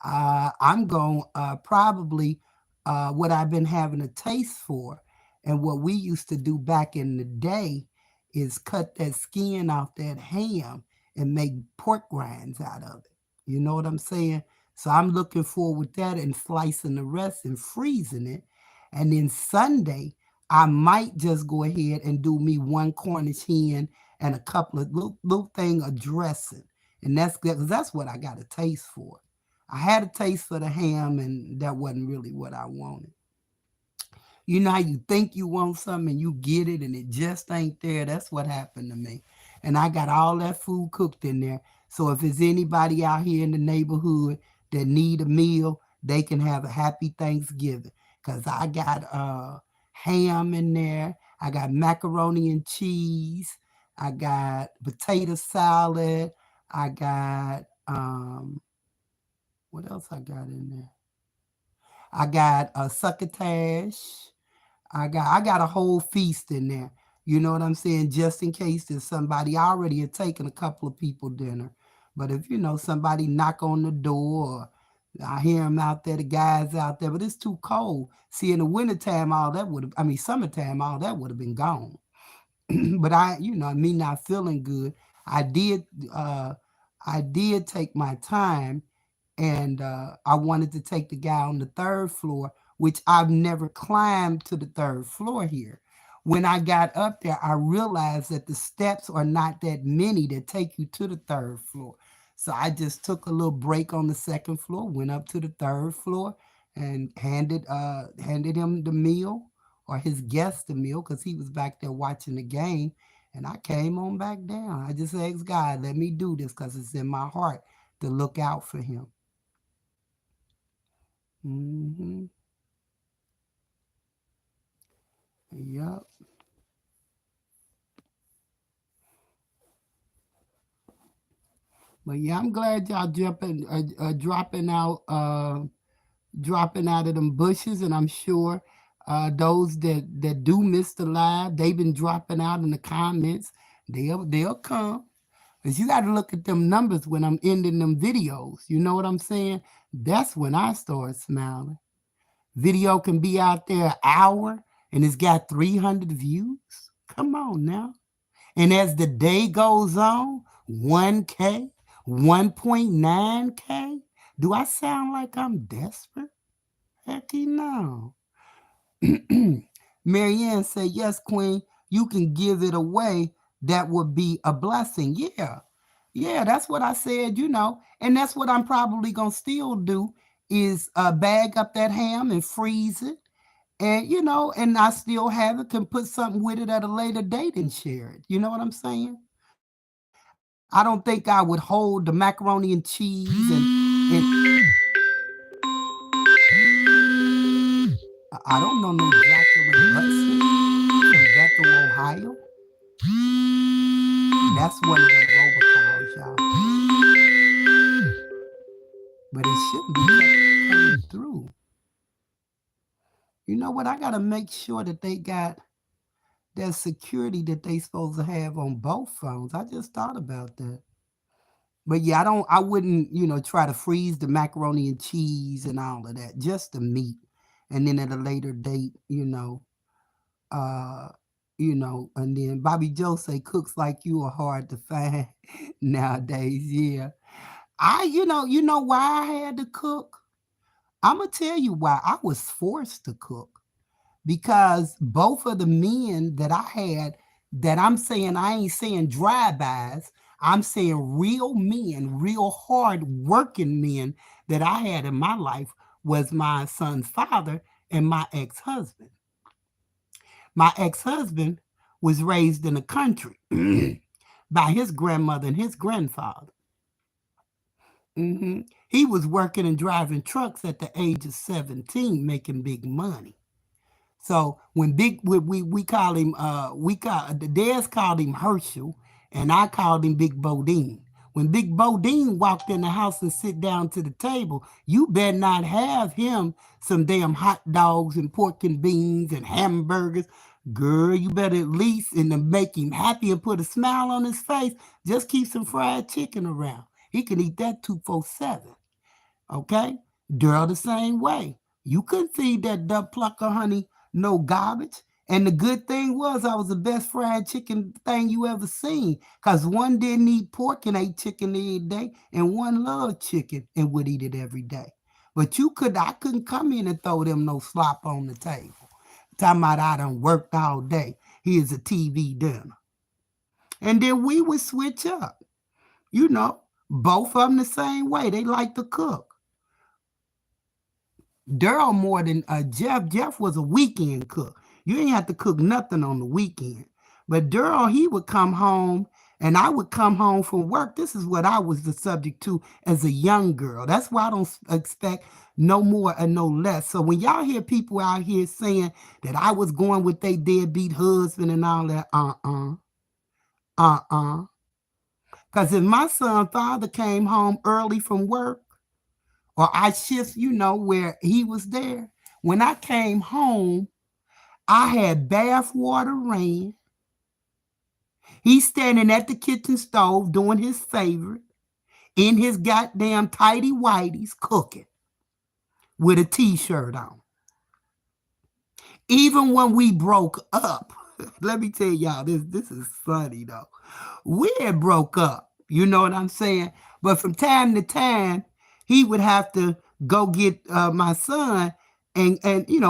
I'm going probably what I've been having a taste for. And what we used to do back in the day is cut that skin off that ham and make pork rinds out of it. You know what I'm saying? So I'm looking forward to that and slicing the rest and freezing it. And then Sunday, I might just go ahead and do me one Cornish hen and a couple of little thing of dressing. And that's good because that's what I got a taste for. I had a taste for the ham, and that wasn't really what I wanted. You know how you think you want something and you get it and it just ain't there? That's what happened to me. And I got all that food cooked in there. So if there's anybody out here in the neighborhood that need a meal, they can have a happy Thanksgiving. Cause I got ham in there. I got macaroni and cheese. I got potato salad. I got what else I got in there? I got a succotash. I got a whole feast in there. You know what I'm saying? Just in case there's somebody I already had taken a couple of people dinner. But if somebody knock on the door, or I hear them out there, the guys out there, but it's too cold. See, in the wintertime, all that would have, I mean, summertime, all that would have been gone. But me not feeling good, I did, uh, I did take my time, and I wanted to take the guy on the third floor, which I've never climbed to the third floor here. When I got up there, I realized that the steps are not that many that take you to the third floor. So I just took a little break on the second floor, went up to the third floor, and handed him the meal, or his guest the meal, because he was back there watching the game. And I came on back down. I just asked God, let me do this because it's in my heart to look out for him. Hmm. Yep. But yeah, I'm glad y'all dropping out of them bushes, and I'm sure those that do miss the live, they've been dropping out in the comments. They'll come. Cause you got to look at them numbers when I'm ending them videos. You know what I'm saying? That's when I start smiling. Video can be out there an hour and it's got 300 views. Come on now. And as the day goes on, 1K, 1.9K. Do I sound like I'm desperate? Hecky no. Marianne said, yes, Queen, you can give it away. That would be a blessing. Yeah. Yeah, that's what I said, and that's what I'm probably going to still do is bag up that ham and freeze it. And I still have it, can put something with it at a later date and share it. You know what I'm saying? I don't think I would hold the macaroni and cheese and I don't know no Jacqueline Hudson from Bethel, Ohio. That's one of the robocalls, y'all. But it shouldn't be coming through. You know what? I gotta make sure that they got that security that they supposed to have on both phones. I just thought about that. But yeah, I wouldn't, try to freeze the macaroni and cheese and all of that. Just the meat. And then at a later date, uh, and then Bobby Joe say cooks like you are hard to find nowadays. Yeah. You know why I had to cook? I'm gonna tell you why. I was forced to cook because both of the men that I had, that I'm saying, I ain't saying drive-bys, I'm saying real men, real hard working men that I had in my life, was my son's father and my ex-husband. My ex-husband was raised in the country by his grandmother and his grandfather. He was working and driving trucks at the age of 17, making big money. So when big we call him we call the dads called him Herschel, and I called him Big Bodine. When Big Bodine walked in the house and sit down to the table, you better not have him some damn hot dogs and pork and beans and hamburgers. Girl, you better at least, and to make him happy and put a smile on his face, just keep some fried chicken around. He can eat that 247. Okay? Girl, the same way. You couldn't feed that duck plucker, honey, no garbage. And the good thing was I was the best fried chicken thing you ever seen. Cause one didn't eat pork and ate chicken every day, and one loved chicken and would eat it every day. But I couldn't come in and throw them no slop on the table. Talking about I done worked all day. Here's a TV dinner. And then we would switch up. You know, both of them the same way. They like to cook. Daryl more than Jeff. Jeff was a weekend cook. You ain't have to cook nothing on the weekend. But Daryl, he would come home and I would come home from work. This is what I was the subject to as a young girl. That's why I don't expect no more and no less. So when y'all hear people out here saying that I was going with they deadbeat husband and all that, uh-uh. Because if my son father came home early from work, or I shift, where he was there. When I came home, I had bath water ran. He's standing at the kitchen stove doing his favorite in his goddamn tighty whities cooking with a t-shirt on. Even when we broke up, let me tell y'all, this is funny though. We had broke up, you know what I'm saying? But from time to time, he would have to go get my son and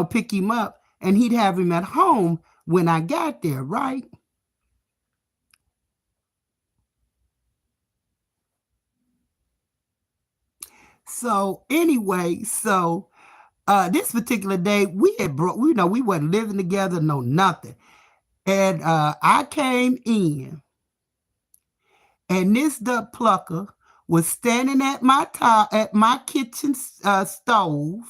pick him up, and he'd have him at home when I got there, right? So anyway, this particular day we had broke, we wasn't living together, no nothing. And I came in, and this duck plucker was standing at my kitchen stove,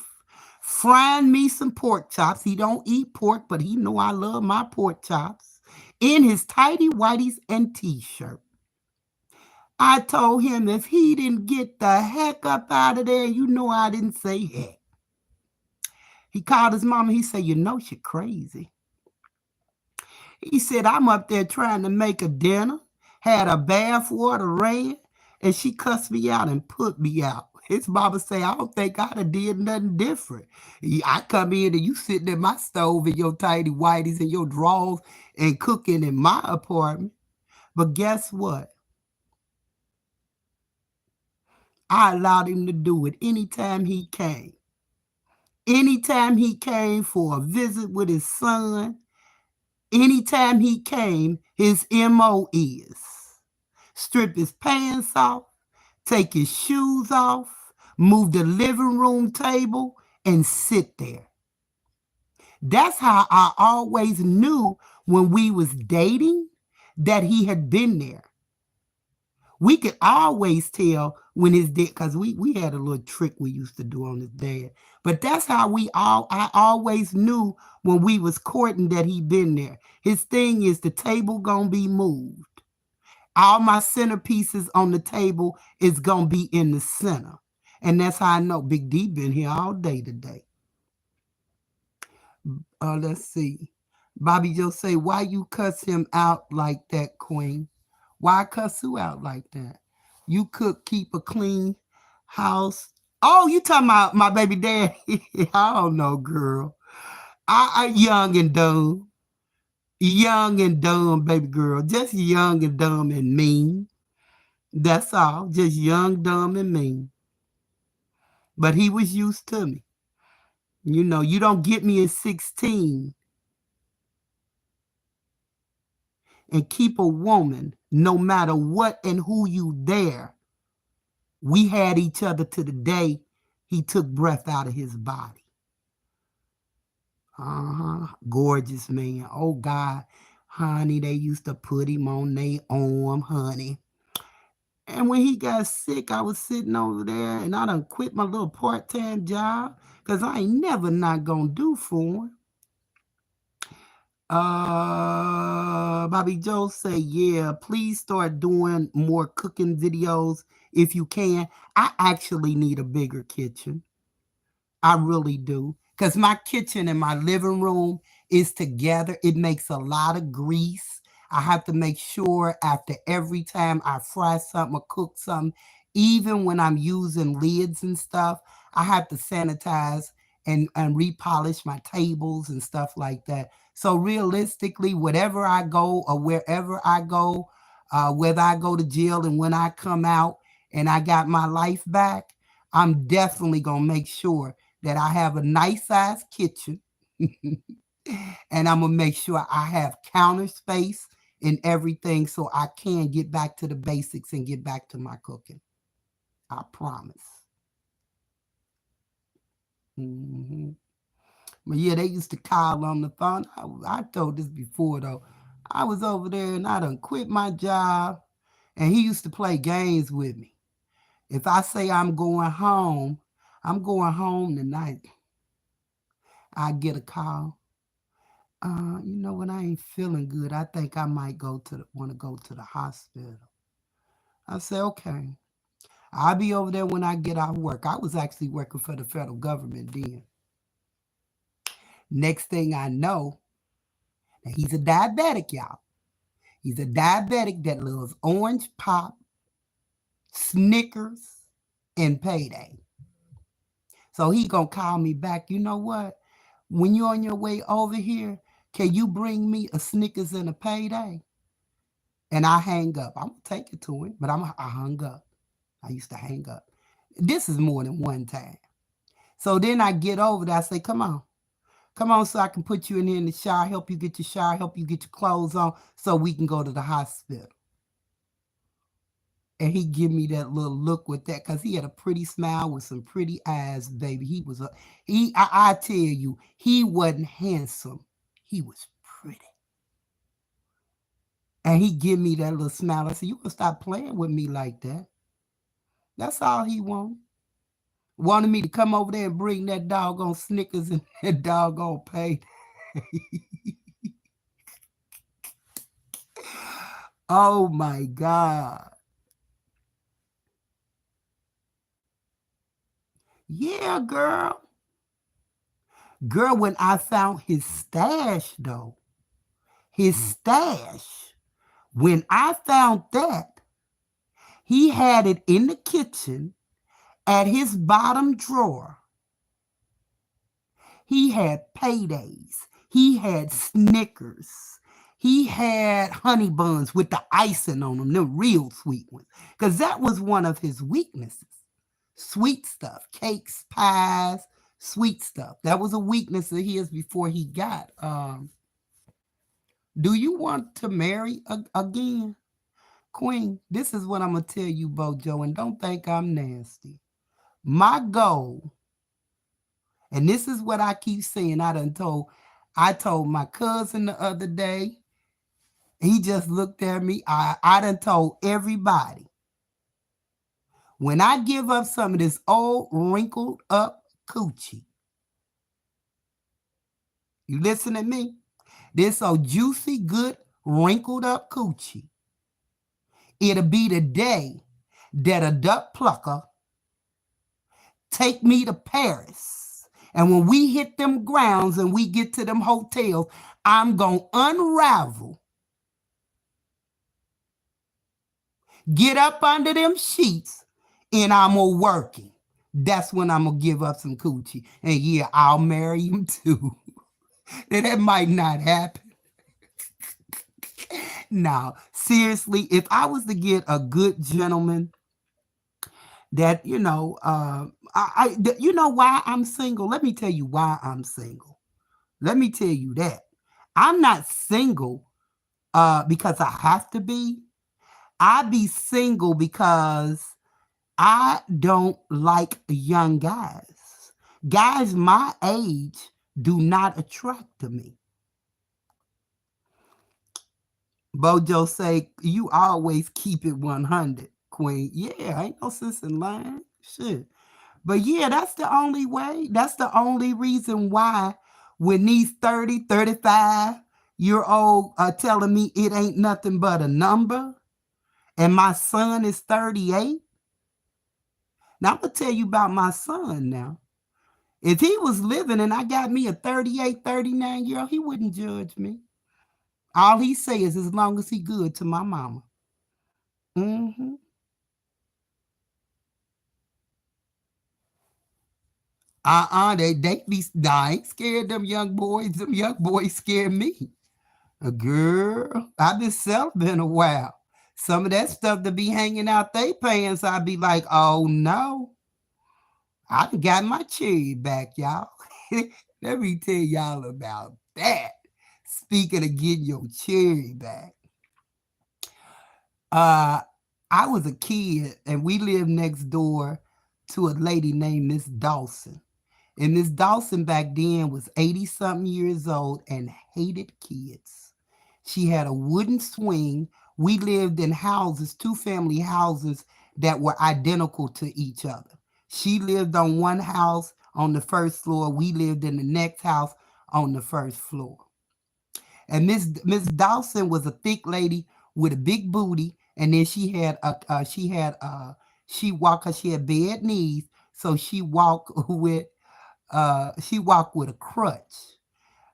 frying me some pork chops. He don't eat pork, but he know I love my pork chops. In his tighty whities and t-shirt. I told him if he didn't get the heck up out of there, I didn't say heck. He called his mama. He said, she crazy. He said, I'm up there trying to make a dinner, had a bath water ran, and she cussed me out and put me out. His mama say, I don't think I'd have did nothing different. I come in and you sitting in my stove in your tidy whities and your drawers and cooking in my apartment. But guess what? I allowed him to do it anytime he came. Anytime he came for a visit with his son, anytime he came, his MO is strip his pants off, take his shoes off, move the living room table, and sit there. That's how I always knew when we was dating that he had been there. We could always tell when his dad, because we had a little trick we used to do on his dad. But that's how I always knew when we was courting that he been there. His thing is the table gonna be moved. All my centerpieces on the table is gonna be in the center. And that's how I know Big D been here all day today. Let's see. Bobby Joe say, why you cuss him out like that, Queen? Why cuss you out like that? You could keep a clean house. Oh, you talking about my baby daddy? I don't know, girl. I young and dumb. Young and dumb, baby girl. Just young and dumb and mean. That's all. Just young, dumb, and mean. But he was used to me. You don't get me at 16 and keep a woman no matter what and who you there. We had each other to the day he took breath out of his body. Gorgeous man. Oh God, honey, they used to put him on their arm, honey. And when he got sick, I was sitting over there and I done quit my little part-time job because I ain't never not gonna do for him. Bobby Joe say, yeah, please start doing more cooking videos if you can. I actually need a bigger kitchen. I really do. Because my kitchen and my living room is together. It makes a lot of grease. I have to make sure after every time I fry something or cook something, even when I'm using lids and stuff, I have to sanitize and repolish my tables and stuff like that. So realistically, whatever I go or wherever I go, whether I go to jail and when I come out and I got my life back, I'm definitely gonna make sure that I have a nice sized kitchen. And I'm gonna make sure I have counter space and everything so I can get back to the basics and get back to my cooking. I promise. Hmm. But yeah, they used to call on the phone. I told this before though. I was over there and I done quit my job, and he used to play games with me. If I say I'm going home tonight, I get a call. You know what? I ain't feeling good. I think I might want to go to the hospital. I say, okay. I'll be over there when I get out of work. I was actually working for the federal government then. Next thing I know, he's a diabetic, y'all. He's a diabetic that loves orange pop, Snickers, and payday. So he gonna call me back. You know what? When you're on your way over here, can you bring me a Snickers and a payday? And I hang up. I'm gonna take it to him, but I hung up. I used to hang up. This is more than one time. So then I get over there. I say, come on. Come on, so I can put you in here in the shower, help you get your shower, help you get your clothes on so we can go to the hospital. And he give me that little look with that because he had a pretty smile with some pretty eyes, baby. I tell you, he wasn't handsome. He was pretty. And he give me that little smile. I said, you gonna stop playing with me like that. That's all he wanted me to come over there and bring that doggone Snickers and that doggone pay. Oh my God. Yeah, girl. Girl, when I found his stash, though, his stash, when I found that, he had it in the kitchen at his bottom drawer. He had paydays. He had Snickers. He had honey buns with the icing on them, the real sweet ones. Because that was one of his weaknesses. Sweet stuff, cakes, pies, sweet stuff. That was a weakness of his before he got. Do you want to marry again? Queen, this is what I'm going to tell you, Bojo, and don't think I'm nasty. My goal, and this is what I keep saying, I told my cousin the other day, he just looked at me. I done told everybody, when I give up some of this old wrinkled up coochie, you listen to me? This old juicy, good, wrinkled up coochie, it'll be the day that a duck plucker take me to Paris. And when we hit them grounds and we get to them hotels, I'm going to unravel, get up under them sheets, and I'm going to work it. That's when I'm going to give up some coochie. And yeah, I'll marry him too. And that might not happen. Now, seriously, if I was to get a good gentleman that, you know why I'm single? Let me tell you why I'm single. Let me tell you that. I'm not single because I have to be. I be single because I don't like young guys. Guys my age do not attract to me. Bojo say, you always keep it 100, Queen. Yeah, ain't no sense in lying. Shit. But yeah, that's the only way. That's the only reason why when these 30, 35-year old are telling me it ain't nothing but a number and my son is 38. Now I'm going to tell you about my son now. If he was living and I got me a 38, 39-year-old, he wouldn't judge me. All he say is as long as he good to my mama. Mm-hmm. I ain't scared them young boys. Them young boys scare me. A girl, I've been celibate a while. Some of that stuff to be hanging out they pants, I'd be like, oh no, I done got my cherry back, y'all. Let me tell y'all about that. Speaking of getting your cherry back, uh, I was a kid and we lived next door to a lady named Miss Dawson. And Miss Dawson back then was 80 something years old and hated kids. She had a wooden swing. We lived in houses, two family houses that were identical to each other. She lived on one house on the first floor. We lived in the next house on the first floor. And Miss Dawson was a thick lady with a big booty, and then she walked cause she had bad knees, so she walked with a crutch.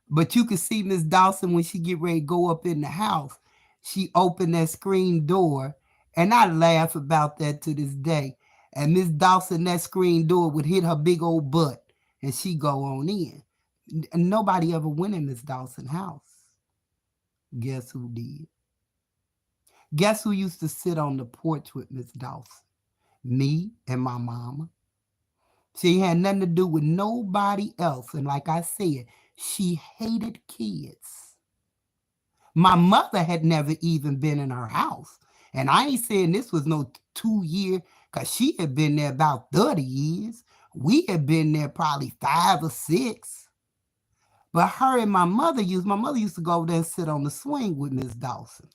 But you could see Miss Dawson when she get ready to go up in the house. She opened that screen door, and I laugh about that to this day. And Miss Dawson, that screen door would hit her big old butt, and she go on in. Nobody ever went in Miss Dawson's house. Guess who did? Guess who used to sit on the porch with Miss Dawson? Me and my mama. She had nothing to do with nobody else. And like I said, she hated kids. My mother had never even been in her house. And I ain't saying this was no 2 year, because she had been there about 30 years. We had been there probably 5 or 6. But my mother used to go over there and sit on the swing with Miss Dawson.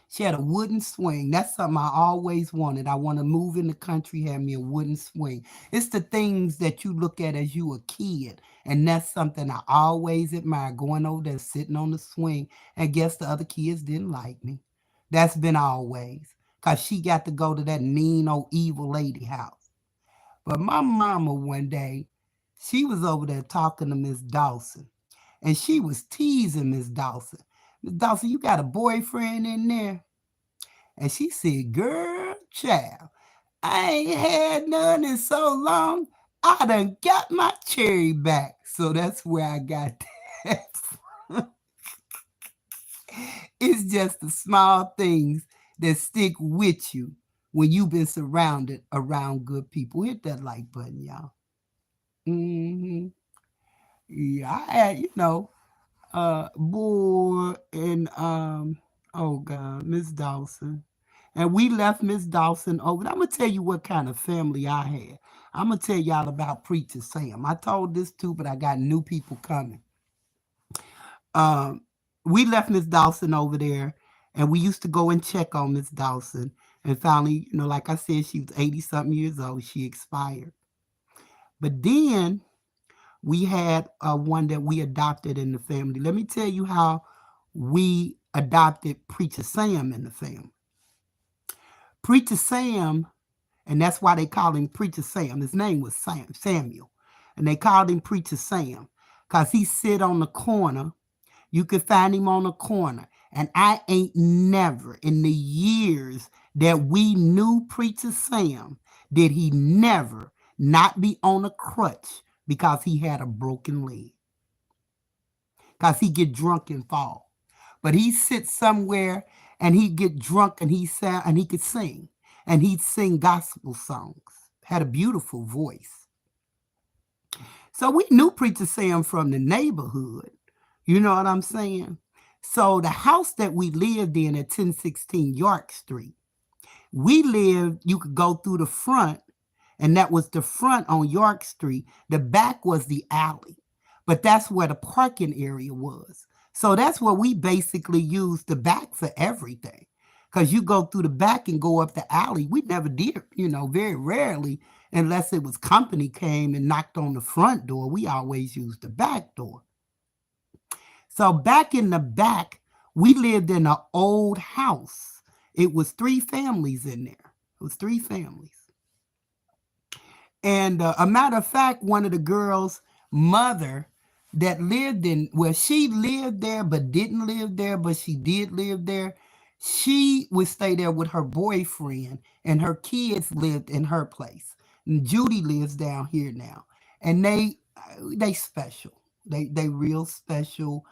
She had a wooden swing. That's something I always wanted. I want to move in the country, have me a wooden swing. It's the things that you look at as you a kid. And that's something I always admire, going over there, sitting on the swing. And guess the other kids didn't like me. That's been always. Because she got to go to that mean old evil lady house. But my mama one day, she was over there talking to Miss Dawson. And she was teasing Miss Dawson. Miss Dawson, you got a boyfriend in there? And she said, girl, child, I ain't had none in so long. I done got my cherry back. So that's where I got that from. It's just the small things that stick with you when you've been surrounded around good people. Hit that like button, y'all. Mm-hmm. Yeah, I had, boy, and oh God, Miss Dawson. And we left Miss Dawson over. I'm gonna tell you what kind of family I had. I'm gonna tell y'all about Preacher Sam. I told this too, but I got new people coming. Um, we left Miss Dawson over there, and we used to go and check on Miss Dawson. And finally, like I said, she was 80 something years old. She expired. But then we had one that we adopted in the family. Let me tell you how we adopted Preacher Sam in the family. Preacher Sam, and that's why they called him Preacher Sam. His name was Samuel, and they called him Preacher Sam because he sit on the corner. You could find him on the corner, and I ain't never in the years that we knew Preacher Sam did he never not be on a crutch because he had a broken leg. Because he get drunk and fall. But he sit somewhere and he'd get drunk and he could sing. And he'd sing gospel songs. Had a beautiful voice. So we knew Preacher Sam from the neighborhood. You know what I'm saying? So the house that we lived in at 1016 York Street, you could go through the front, and that was the front on York Street. The back was the alley, but that's where the parking area was. So that's where we basically used the back for everything. Because you go through the back and go up the alley. We never did, very rarely, unless it was company came and knocked on the front door. We always used the back door. So back in the back, we lived in an old house. It was 3 families in there. It was 3 families. And a matter of fact, one of the girls' mother that she lived there but didn't live there, but she did live there. She would stay there with her boyfriend, and her kids lived in her place. And Judy lives down here now. and they special. They real special.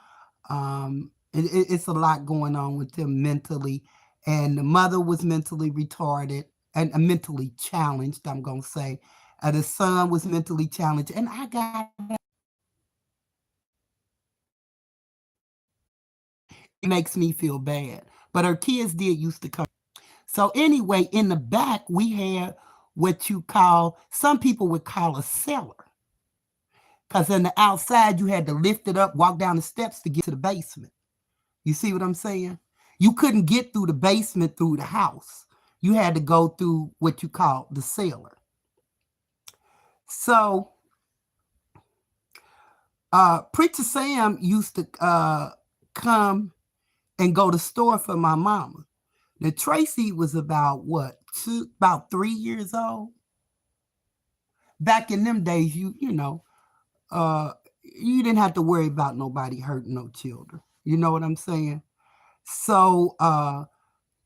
It's a lot going on with them mentally, and the mother was mentally retarded and mentally challenged. I'm gonna say, the son was mentally challenged, and I got it makes me feel bad. But her kids did used to come. So anyway, in the back we had what you call, some people would call a cellar. Because in the outside you had to lift it up, walk down the steps to get to the basement. You see what I'm saying? You couldn't get through the basement through the house. You had to go through what you call the cellar. So Preacher Sam used to come and go to store for my mama. Now Tracy was about what, about 3 years old. Back in them days, you didn't have to worry about nobody hurting no children. You know what I'm saying? So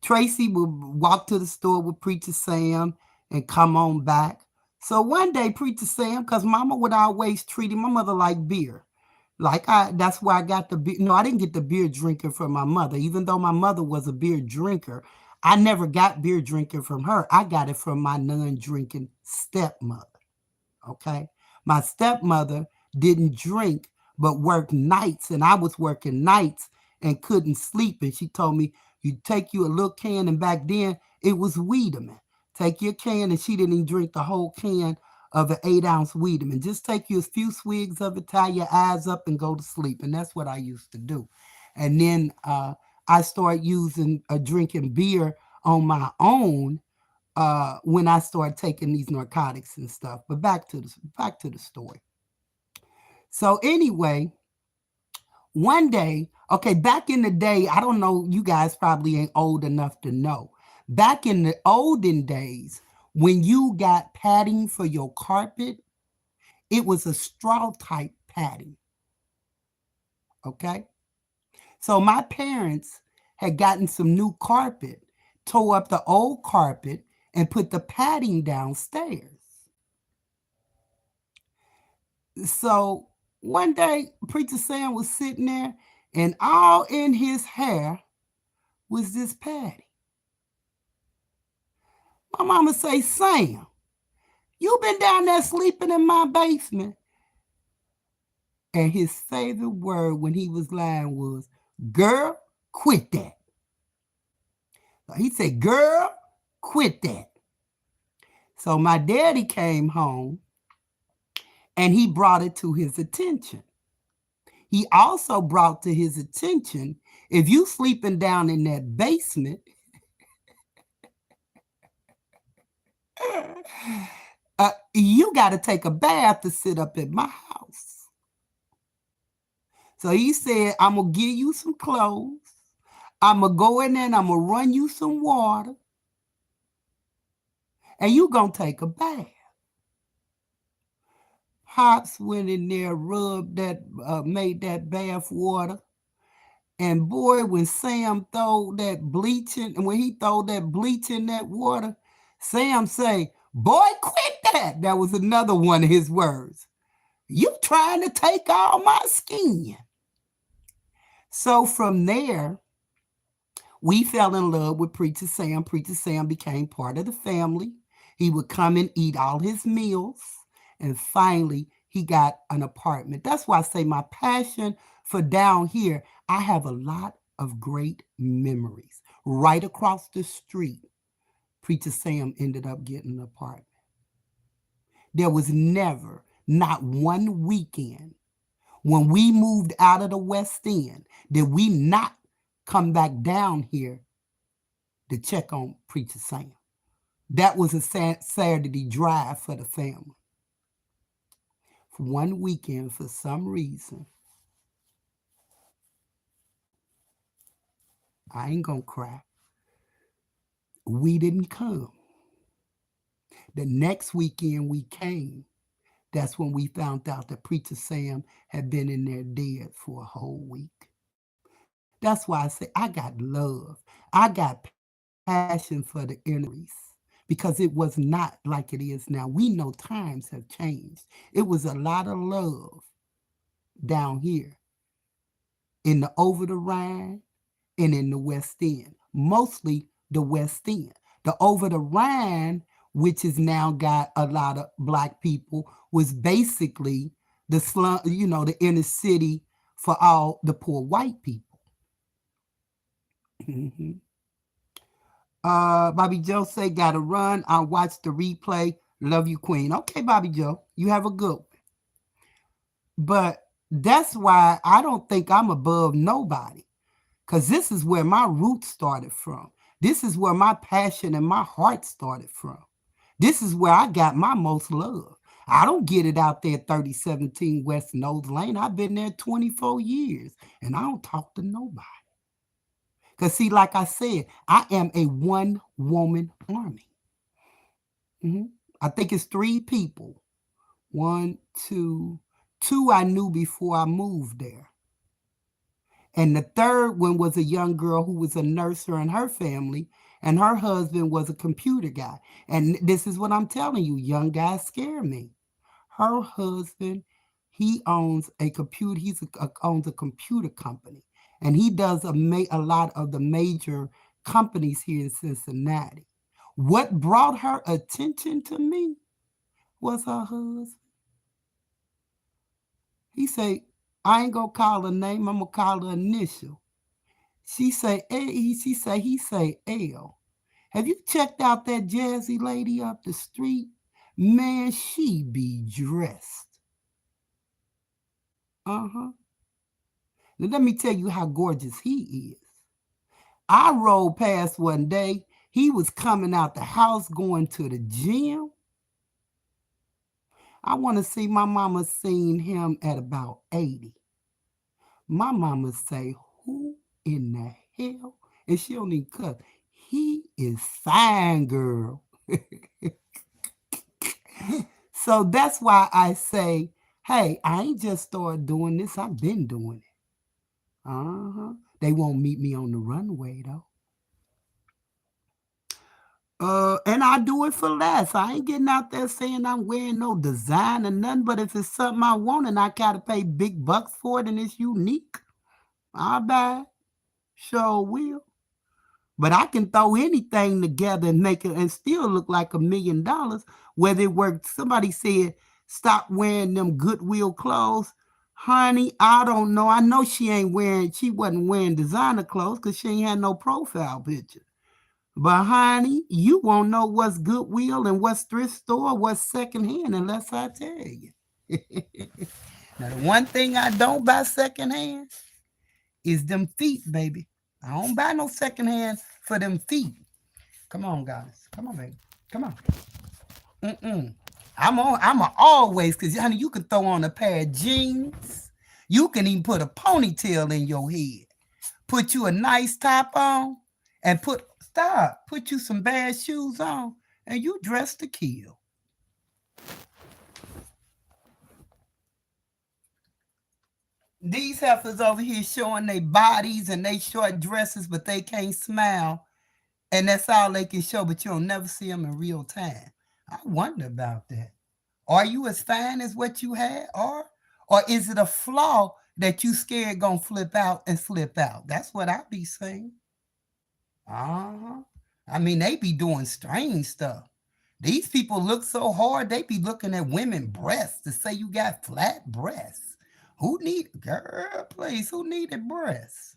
Tracy would walk to the store with Preacher Sam and come on back. So one day, Preacher Sam, because Mama would always treat my mother like beer. That's where I got the beer. No, I didn't get the beer drinking from my mother. Even though my mother was a beer drinker, I never got beer drinking from her. I got it from my non-drinking stepmother. Okay. My stepmother didn't drink, but worked nights, and I was working nights and couldn't sleep. And she told me, you take you a little can, and back then it was Wiedemann. Take your can, and she didn't even drink the whole can of an 8-ounce Wiedemann. Just take you a few swigs of it, tie your eyes up, and go to sleep. And that's what I used to do. And then I started using drinking beer on my own when I started taking these narcotics and stuff. But back to the story. So anyway, one day, okay, back in the day, I don't know, you guys probably ain't old enough to know. Back in the olden days, when you got padding for your carpet, it was a straw type padding. Okay? So my parents had gotten some new carpet, tore up the old carpet, and put the padding downstairs. So one day, Preacher Sam was sitting there, and all in his hair was this padding. My mama say, Sam, you been down there sleeping in my basement. And his favorite word when he was lying was, girl, quit that. He said, girl, quit that. So my daddy came home and he brought it to his attention. He also brought to his attention, if you sleeping down in that basement, you got to take a bath to sit up at my house. So he said, I'm going to give you some clothes. I'm going to go in there and I'm going to run you some water. And you going to take a bath. Pops went in there, rubbed that, made that bath water. And boy, when Sam throw that bleach in, and when he throw that bleach in that water, Sam say, boy, quit that. That was another one of his words. You trying to take all my skin. So from there, we fell in love with Preacher Sam. Preacher Sam became part of the family. He would come and eat all his meals. And finally, he got an apartment. That's why I say my passion for down here, I have a lot of great memories. Right across the street, Preacher Sam ended up getting an apartment. There was never, not one weekend, when we moved out of the West End, did we not come back down here to check on Preacher Sam. That was a Saturday drive for the family. For one weekend, for some reason, I ain't gonna cry, we didn't come. The next weekend we came, that's when we found out that Preacher Sam had been in there dead for a whole week. That's why I say I got love. I got passion for the inner because it was not like it is now. We know times have changed. It was a lot of love down here in the over the Rhine and in the West End, mostly the West End. The over the Rhine, which has now got a lot of black people, was basically the slum, the inner city for all the poor white people. Mm-hmm. Bobby Joe say, gotta run. I'll watch the replay. Love you, Queen. Okay, Bobby Joe, you have a good one. But that's why I don't think I'm above nobody, because this is where my roots started from. This is where my passion and my heart started from. This is where I got my most love. I don't get it out there 3017 West Nose Lane. I've been there 24 years and I don't talk to nobody. Because, see, like I said, I am a one-woman army. Mm-hmm. I think it's 3 people. 1, 2, 2 I knew before I moved there. And the third one was a young girl who was a nurse and her family, and her husband was a computer guy. And this is what I'm telling you, young guys scare me. Her husband, he owns a computer, owns a computer company, and he does a lot of the major companies here in Cincinnati. What brought her attention to me was her husband. He said, I ain't gonna call her name, I'm gonna call her initial. He say L. Have you checked out that jazzy lady up the street? Man, she be dressed. Uh-huh. Now let me tell you how gorgeous he is. I rode past one day. He was coming out the house going to the gym. I want to see, my mama seen him at about 80. My mama say, who in the hell? And she don't even cuss. He is fine, girl. So that's why I say, hey, I ain't just started doing this. I've been doing it. Uh-huh. They won't meet me on the runway, though. And I do it for less. I ain't getting out there saying I'm wearing no design or nothing, but if it's something I want and I gotta pay big bucks for it and it's unique, I'll buy it. Sure will. But I can throw anything together and make it and still look like $1 million. Whether it worked, somebody said, stop wearing them Goodwill clothes. Honey, I don't know. I know she wasn't wearing designer clothes because she ain't had no profile picture. But honey, you won't know what's Goodwill and what's thrift store, what's secondhand unless I tell you. Now, the one thing I don't buy secondhand is them feet, baby. I don't buy no secondhand for them feet. Come on, guys. Come on, baby. Come on. I'm always, because honey, you can throw on a pair of jeans. You can even put a ponytail in your head. Put you a nice top on and put you some bad shoes on, and you dress to kill. These heifers over here showing their bodies and they short dresses, but they can't smile. And that's all they can show, but you'll never see them in real time. I wonder about that. Are you as fine as what you had? Or is it a flaw that you scared gonna flip out and slip out? That's what I be saying. Uh-huh. I mean, they be doing strange stuff. These people look so hard, they be looking at women breasts to say you got flat breasts. Girl, please, who needed breasts?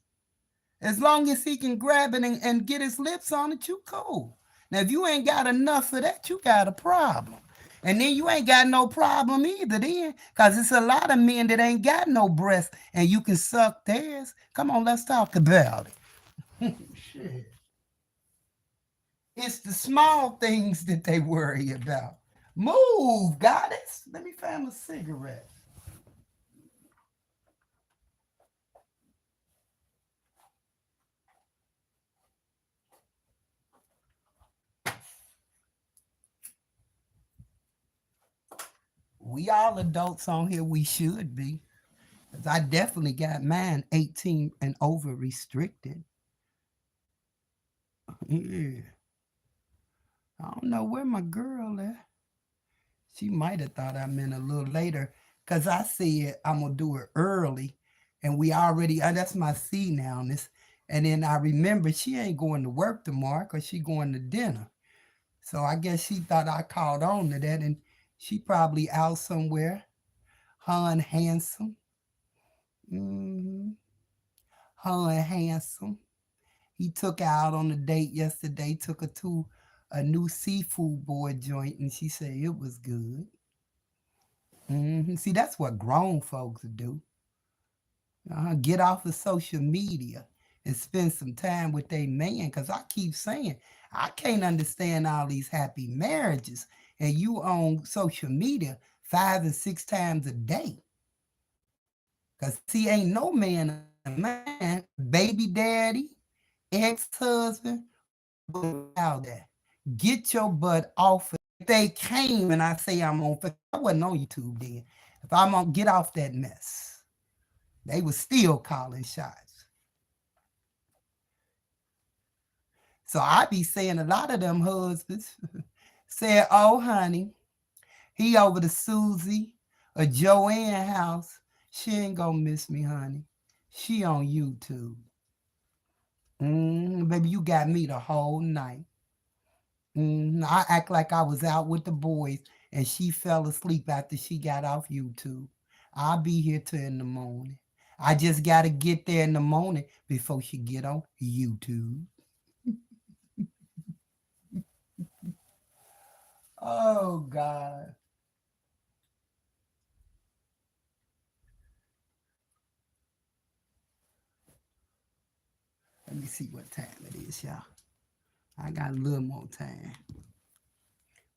As long as he can grab it and get his lips on it, you cool. Now, if you ain't got enough of that, you got a problem. And then you ain't got no problem either then, because it's a lot of men that ain't got no breasts and you can suck theirs. Come on, let's talk about it. Shit. It's the small things that they worry about. Move, goddess. Let me find a cigarette. We all adults on here, we should be. I definitely got mine 18 and over restricted. Yeah. I don't know where my girl at. She might have thought I meant a little later because I said I'm going to do it early. And we already, that's my C now. And then I remember she ain't going to work tomorrow because she going to dinner. So I guess she thought I called on to that. And she probably out somewhere. Hun Handsome. Mm-hmm. Hun Handsome. He took her out on a date yesterday, took her to a new seafood board joint, and she said it was good. See, that's what grown folks do. Get off of social media and spend some time with their man. Because I keep saying, I can't understand all these happy marriages, and you on social media 5 and 6 times a day. Because see, ain't no man a man, baby daddy, ex-husband, out there. Get your butt off. If they came and I say I'm on, I wasn't on YouTube then. If I'm on, get off that mess. They was still calling shots. So I be saying a lot of them husbands said, oh, honey, he over to Susie or Joanne house. She ain't gonna miss me, honey. She on YouTube. Baby, you got me the whole night. I act like I was out with the boys and she fell asleep after she got off YouTube. I'll be here till in the morning. I just got to get there in the morning before she get on YouTube. Oh, God. Let me see what time it is, y'all. I got a little more time.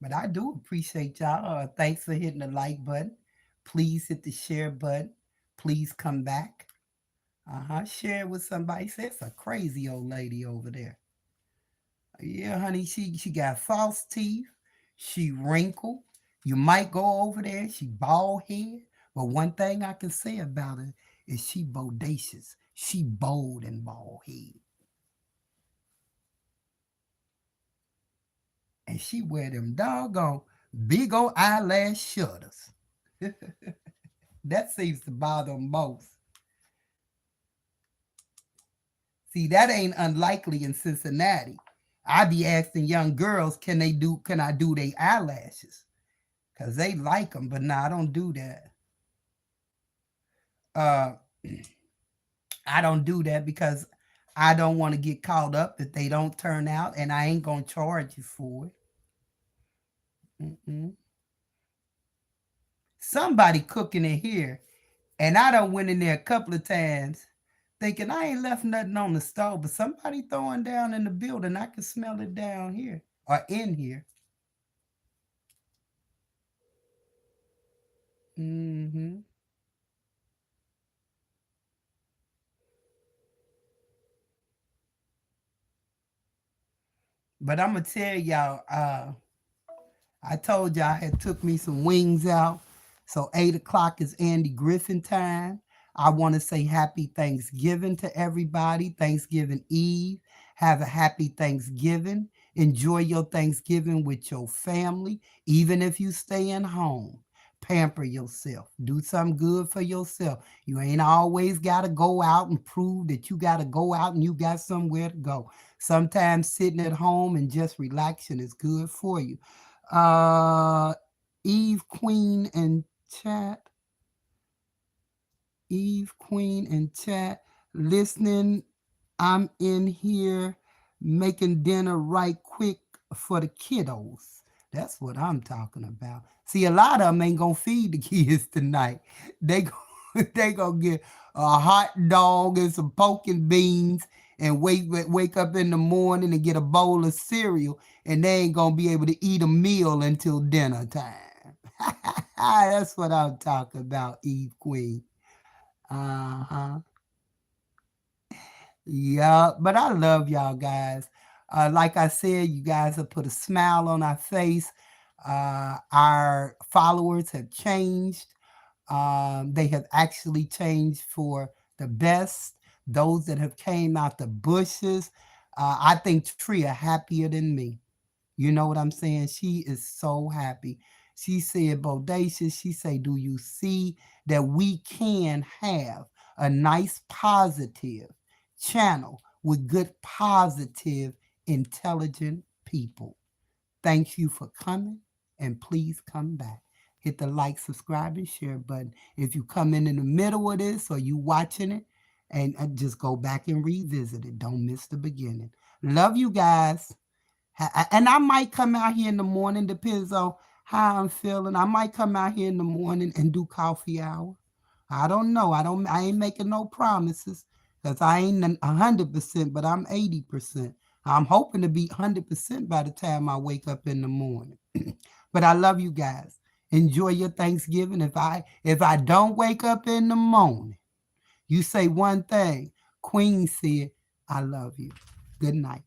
But I do appreciate y'all. Thanks for hitting the like button. Please hit the share button. Please come back. Share it with somebody. Say it's a crazy old lady over there. Yeah, honey, she got false teeth. She wrinkled. You might go over there. She bald head. But one thing I can say about her is she bodacious. She bold and bald head. And she wear them doggone big old eyelash shutters. That seems to bother them most. See, that ain't unlikely in Cincinnati. I be asking young girls, can I do their eyelashes? Because they like them, but no, I don't do that. Uh, I don't do that because I don't want to get caught up if they don't turn out, and I ain't going to charge you for it. Somebody cooking in here, and I done went in there a couple of times thinking I ain't left nothing on the stove, but somebody throwing down in the building. I can smell it down here or in here. But I'm gonna tell y'all, I told y'all I had took me some wings out. So 8 o'clock is Andy Griffin time. I want to say happy Thanksgiving to everybody. Thanksgiving Eve. Have a happy Thanksgiving. Enjoy your Thanksgiving with your family, even if you staying home. Pamper yourself. Do something good for yourself. You ain't always got to go out and prove that you got to go out and you got somewhere to go. Sometimes sitting at home and just relaxing is good for you. Eve Queen and chat. Eve Queen and chat. Listening. I'm in here making dinner right quick for the kiddos. That's what I'm talking about. See, a lot of them ain't gonna feed the kids tonight. They gonna get a hot dog and some pork and beans and wake up in the morning and get a bowl of cereal, and they ain't gonna be able to eat a meal until dinner time. That's what I'm talking about, Eve Queen. Uh-huh. Yeah, but I love y'all guys. Like I said, you guys have put a smile on our face. Our followers have changed. They have actually changed for the best. Those that have came out the bushes, I think Tree are happier than me. You know what I'm saying? She is so happy. She said, Bodacious, she say, do you see that we can have a nice positive channel with good, positive, intelligent people? Thank you for coming, and please come back. Hit the like, subscribe, and share button. If you come in the middle of this or you watching it, and just go back and revisit it. Don't miss the beginning. Love you guys. And I might come out here in the morning, depends on how I'm feeling. I might come out here in the morning and do coffee hour. I don't know. I ain't making no promises because I ain't 100%, but I'm 80%. I'm hoping to be 100% by the time I wake up in the morning. But I love you guys. Enjoy your Thanksgiving. If I don't wake up in the morning, you say one thing. Queen said, I love you. Good night.